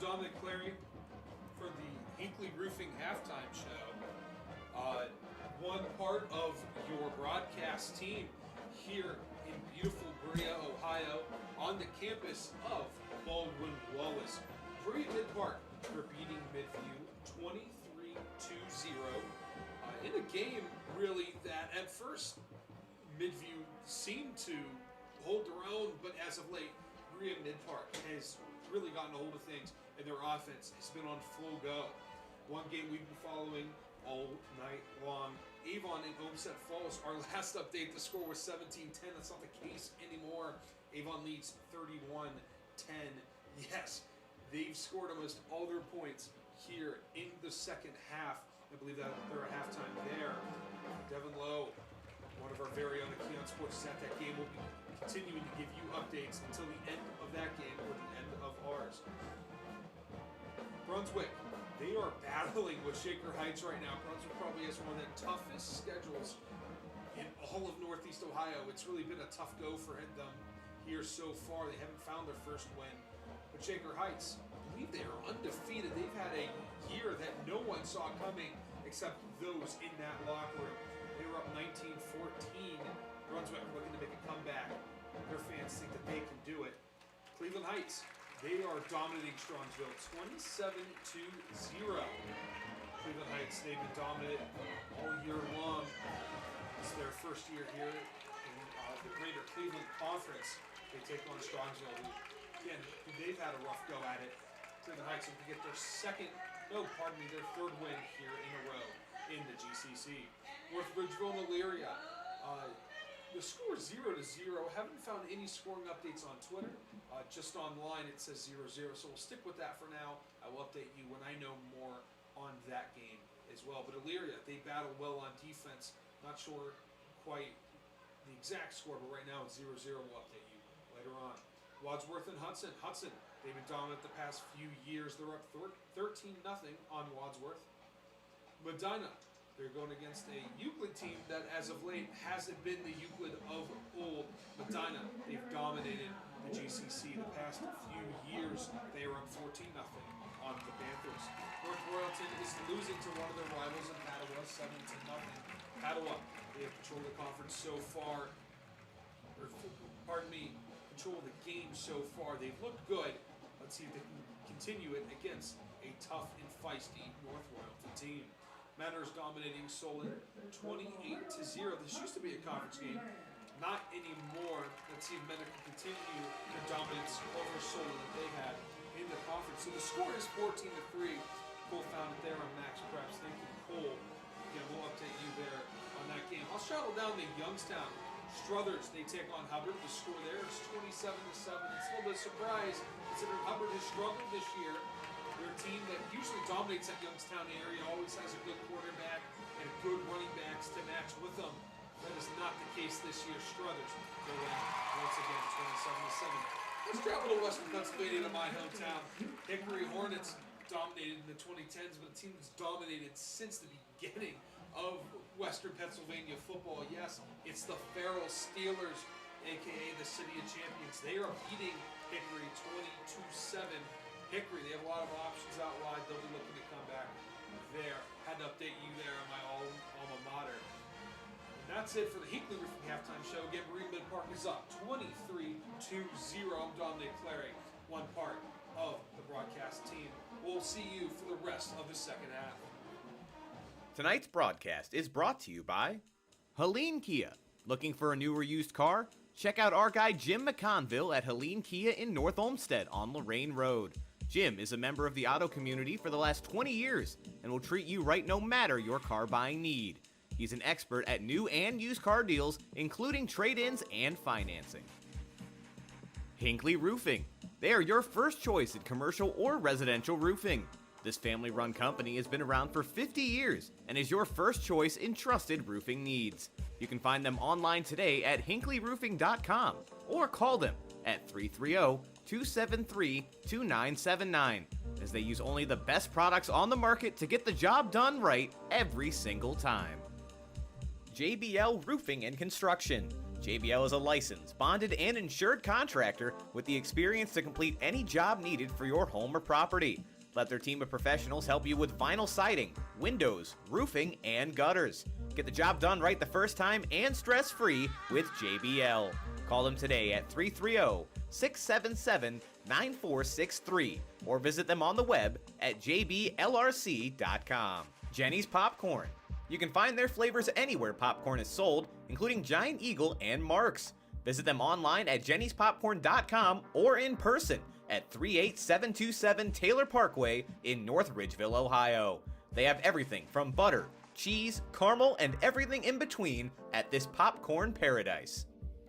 S2: Dominic Clary for the Hinkley Roofing Halftime Show. One part of your broadcast team here in beautiful Berea, Ohio, on the campus of Baldwin-Wallace. Berea-Midpark for beating Midview 23-0 in a game really that at first Midview seemed to hold their own, but as of late, Berea-Midpark has really gotten a hold of things, and their offense has been on full go. One game we've been following all night long. Avon and Olmsted Falls, our last update, the score was 17-10. That's not the case anymore. Avon leads 31-10. Yes, they've scored almost all their points here in the second half. I believe that they're at halftime there. Devin Lowe, one of our very own Keon Sports, is at that game. We'll be continuing to give you updates until the end of that game or the end of ours. Brunswick, they are battling with Shaker Heights right now. Brunswick probably has one of the toughest schedules in all of Northeast Ohio. It's really been a tough go for them here so far. They haven't found their first win. But Shaker Heights, I believe they are undefeated. They've had a year that no one saw coming except those in that locker room. They were up 19-14. Brunswick looking to make a comeback. Their fans think that they can do it. Cleveland Heights, they are dominating Strongsville 27-0. Cleveland Heights, they've been dominant all year long. It's their first year here in the Greater Cleveland Conference. They take on Strongsville, who, again, they've had a rough go at it. Cleveland Heights will get their their third win here in a row in the GCC. North Bridgeville and Elyria, the score is 0-0. Haven't found any scoring updates on Twitter. Just online it says 0-0, so we'll stick with that for now. I will update you when I know more on that game as well. But Elyria, they battle well on defense. Not sure quite the exact score, but right now it's 0-0. We'll update you later on. Wadsworth and Hudson. Hudson, they've been dominant the past few years. They're up 13-0 on Wadsworth. Medina, they're going against a Euclid team that, as of late, hasn't been the Euclid of old. Medina, they've dominated the GCC the past few years. They are up 14-0 on the Panthers. North Royalton is losing to one of their rivals in Padua, 7-0. Padua, they have controlled the conference so far. Control the game so far. They've looked good. Let's see if they can continue it against a tough and feisty North Royalton team. Manners dominating Solon 28-0. This used to be a conference game. Not anymore. Let's see if Manners can continue the dominance over Solon that they had in the conference. So the score is 14-3. Cole found it there on Max Preps. Thank you, Cole. Again, we'll update you there on that game. I'll shuttle down to Youngstown. Struthers, they take on Hubbard. The score there is 27-7. It's a little bit of a surprise considering Hubbard has struggled this year. They're a team that usually dominates that Youngstown area, always has a good quarterback and good running backs to match with them. That is not the case this year. Struthers go in once again, 27-7. Let's travel to Western Pennsylvania, to my hometown. Hickory Hornets dominated in the 2010s, but a team that's dominated since the beginning of Western Pennsylvania football. Yes, it's the Farrell Steelers, aka the City of Champions. They are beating Hickory 22-7. Hickory, they have a lot of options out wide. They'll be looking to come back there. Had to update you there on my alma mater. And that's it for the Hinkley Roofing Halftime Show. Again, Berea-Midpark is up 23-0. I'm Dominic Clary, one part of the broadcast team. We'll see you for the rest of the second half.
S3: Tonight's broadcast is brought to you by Helene Kia. Looking for a new or used car? Check out our guy Jim McConville at Helene Kia in North Olmsted on Lorraine Road. Jim is a member of the auto community for the last 20 years and will treat you right no matter your car buying need. He's an expert at new and used car deals, including trade-ins and financing. Hinkley Roofing. They are your first choice in commercial or residential roofing. This family-run company has been around for 50 years and is your first choice in trusted roofing needs. You can find them online today at hinkleyroofing.com or call them at 330-273-2979, as they use only the best products on the market to get the job done right every single time. JBL Roofing and Construction. JBL is a licensed, bonded, and insured contractor with the experience to complete any job needed for your home or property. Let their team of professionals help you with vinyl siding, windows, roofing, and gutters. Get the job done right the first time and stress-free with JBL. Call them today at 330-677-9463 or visit them on the web at jblrc.com. Jenny's Popcorn. You can find their flavors anywhere popcorn is sold, including Giant Eagle and Mark's. Visit them online at jennyspopcorn.com or in person at 38727 Taylor Parkway in North Ridgeville, Ohio. They have everything from butter, cheese, caramel, and everything in between at this popcorn paradise.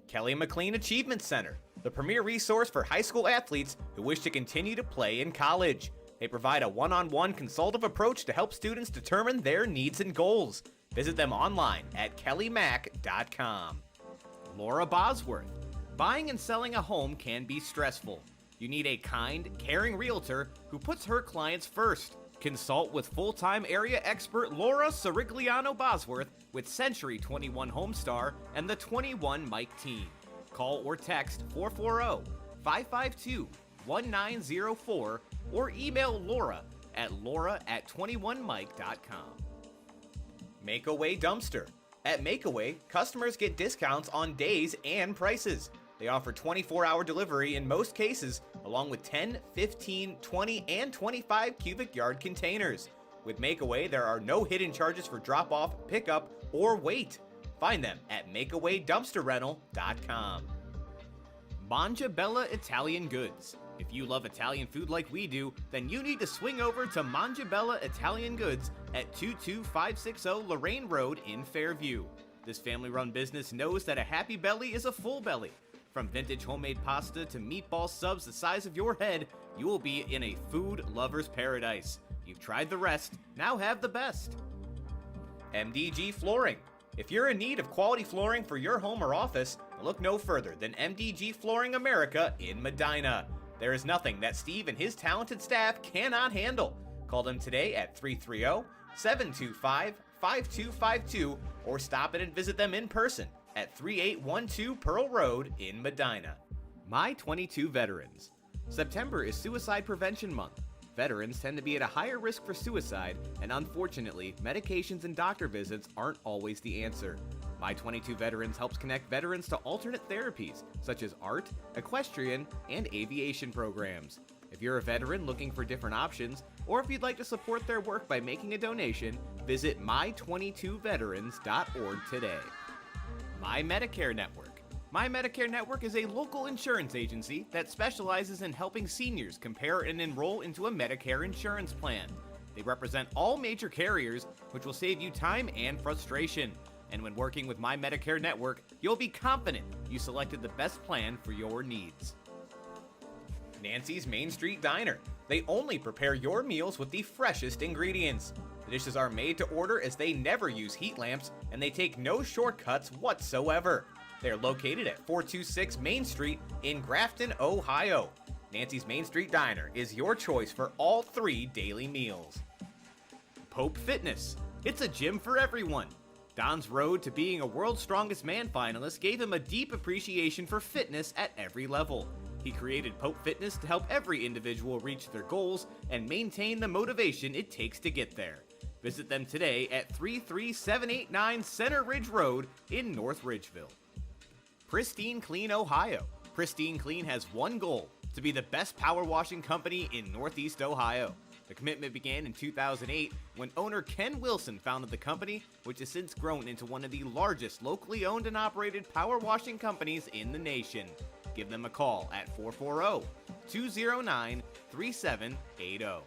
S3: Kelly McLean Achievement Center, the premier resource for high school athletes who wish to continue to play in college. They provide a one-on-one consultative approach to help students determine their needs and goals. Visit them online at kellymac.com. Laura Bosworth. Buying and selling a home can be stressful. You need a kind, caring realtor who puts her clients first. Consult with full-time area expert Laura Sirigliano Bosworth with Century 21 Homestar and the 21 Mike team. Call or text 440-552-1904 or email Laura at laura@21mike.com. Makeaway Dumpster. At Makeaway, customers get discounts on days and prices. They offer 24-hour delivery in most cases, along with 10, 15, 20, and 25 cubic yard containers. With Makeaway, there are no hidden charges for drop-off, pickup, or wait. Find them at makeawaydumpsterrental.com. Mangia Bella Italian Goods. If you love Italian food like we do, then you need to swing over to Mangia Bella Italian Goods at 22560 Lorraine Road in Fairview. This family-run business knows that a happy belly is a full belly. From vintage homemade pasta to meatball subs the size of your head, you will be in a food lover's paradise. You've tried the rest, now have the best. MDG Flooring. If you're in need of quality flooring for your home or office, look no further than MDG Flooring America in Medina. There is nothing that Steve and his talented staff cannot handle. Call them today at 330-725-5252 or stop in and visit them in person at 3812 Pearl Road in Medina. My 22 Veterans. September is Suicide Prevention Month. Veterans tend to be at a higher risk for suicide, and unfortunately, medications and doctor visits aren't always the answer. My 22 Veterans helps connect veterans to alternate therapies, such as art, equestrian, and aviation programs. If you're a veteran looking for different options, or if you'd like to support their work by making a donation, visit my22veterans.org today. My Medicare Network. My Medicare Network is a local insurance agency that specializes in helping seniors compare and enroll into a Medicare insurance plan. They represent all major carriers, which will save you time and frustration. And when working with My Medicare Network, you'll be confident you selected the best plan for your needs. Nancy's Main Street Diner. They only prepare your meals with the freshest ingredients. The dishes are made to order as they never use heat lamps, and they take no shortcuts whatsoever. They're located at 426 Main Street in Grafton, Ohio. Nancy's Main Street Diner is your choice for all 3 daily meals. Pope Fitness. It's a gym for everyone. Don's road to being a World's Strongest Man finalist gave him a deep appreciation for fitness at every level. He created Pope Fitness to help every individual reach their goals and maintain the motivation it takes to get there. Visit them today at 33789 Center Ridge Road in North Ridgeville. Pristine Clean, Ohio. Pristine Clean has one goal: to be the best power washing company in Northeast Ohio. The commitment began in 2008 when owner Ken Wilson founded the company, which has since grown into one of the largest locally owned and operated power washing companies in the nation. Give them a call at 440-209-3780.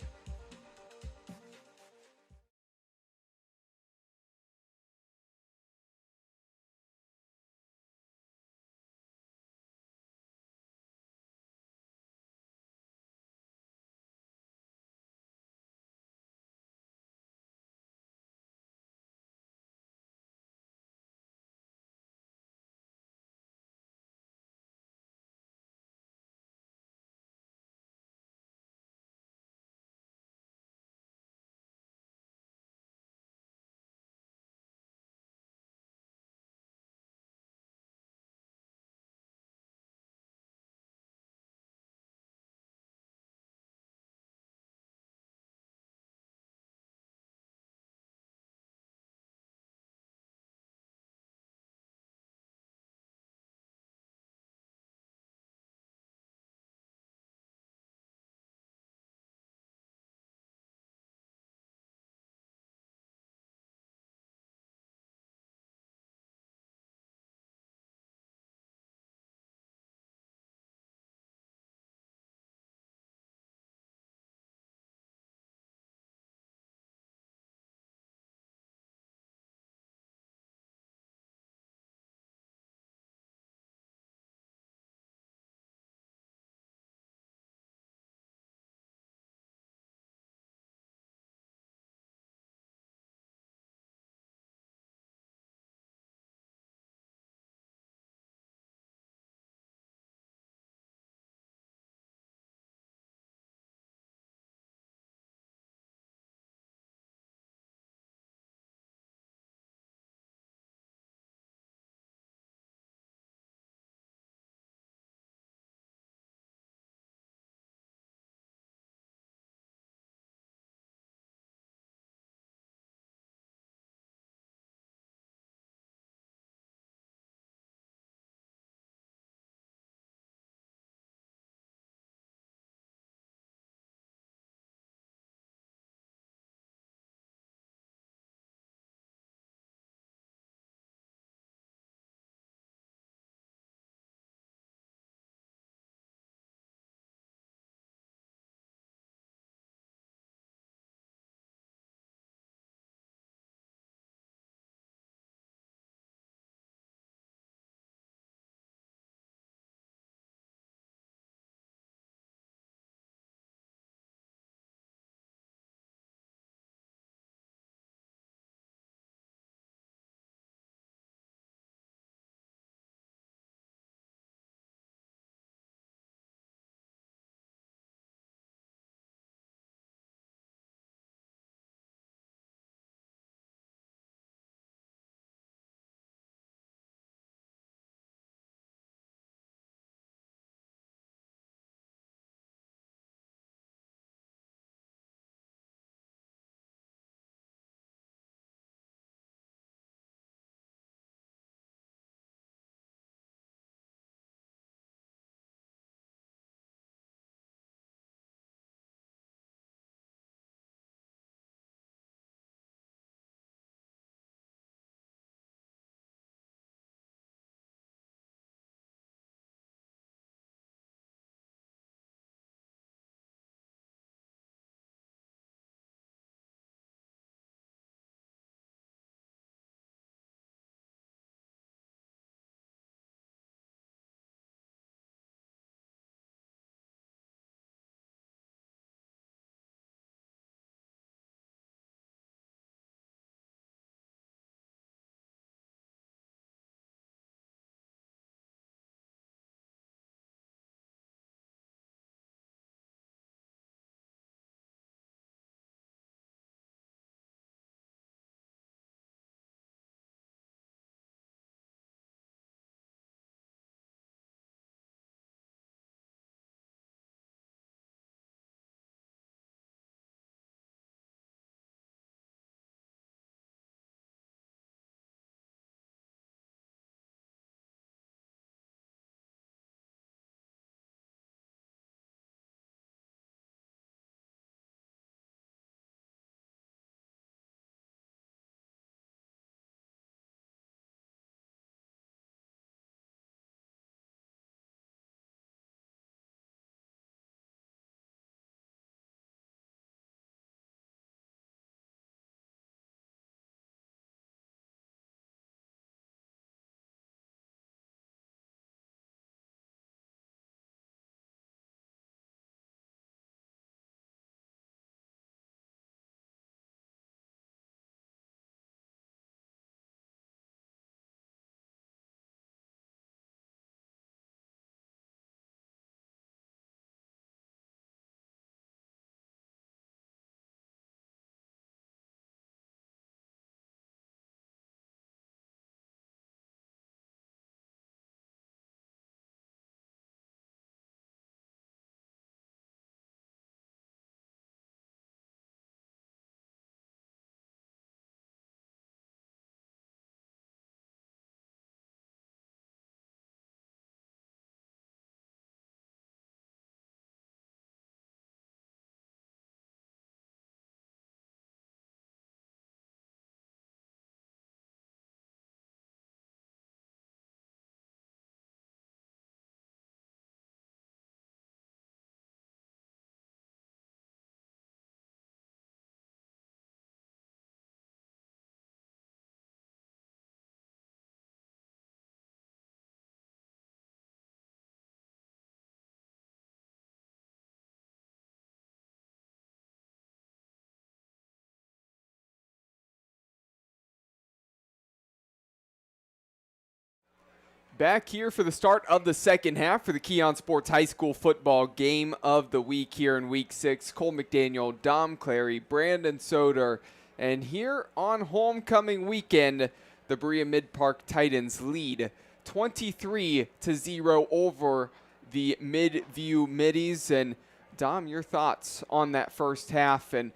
S1: Back here for the start of the second half for the Keon Sports High School football game of the week here in Week 6. Cole McDaniel, Dom Clary, Brandon Soder, and here on homecoming weekend, the Berea-Midpark Titans lead 23-0 over the Midview Middies. And Dom, your thoughts on that first half, and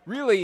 S1: really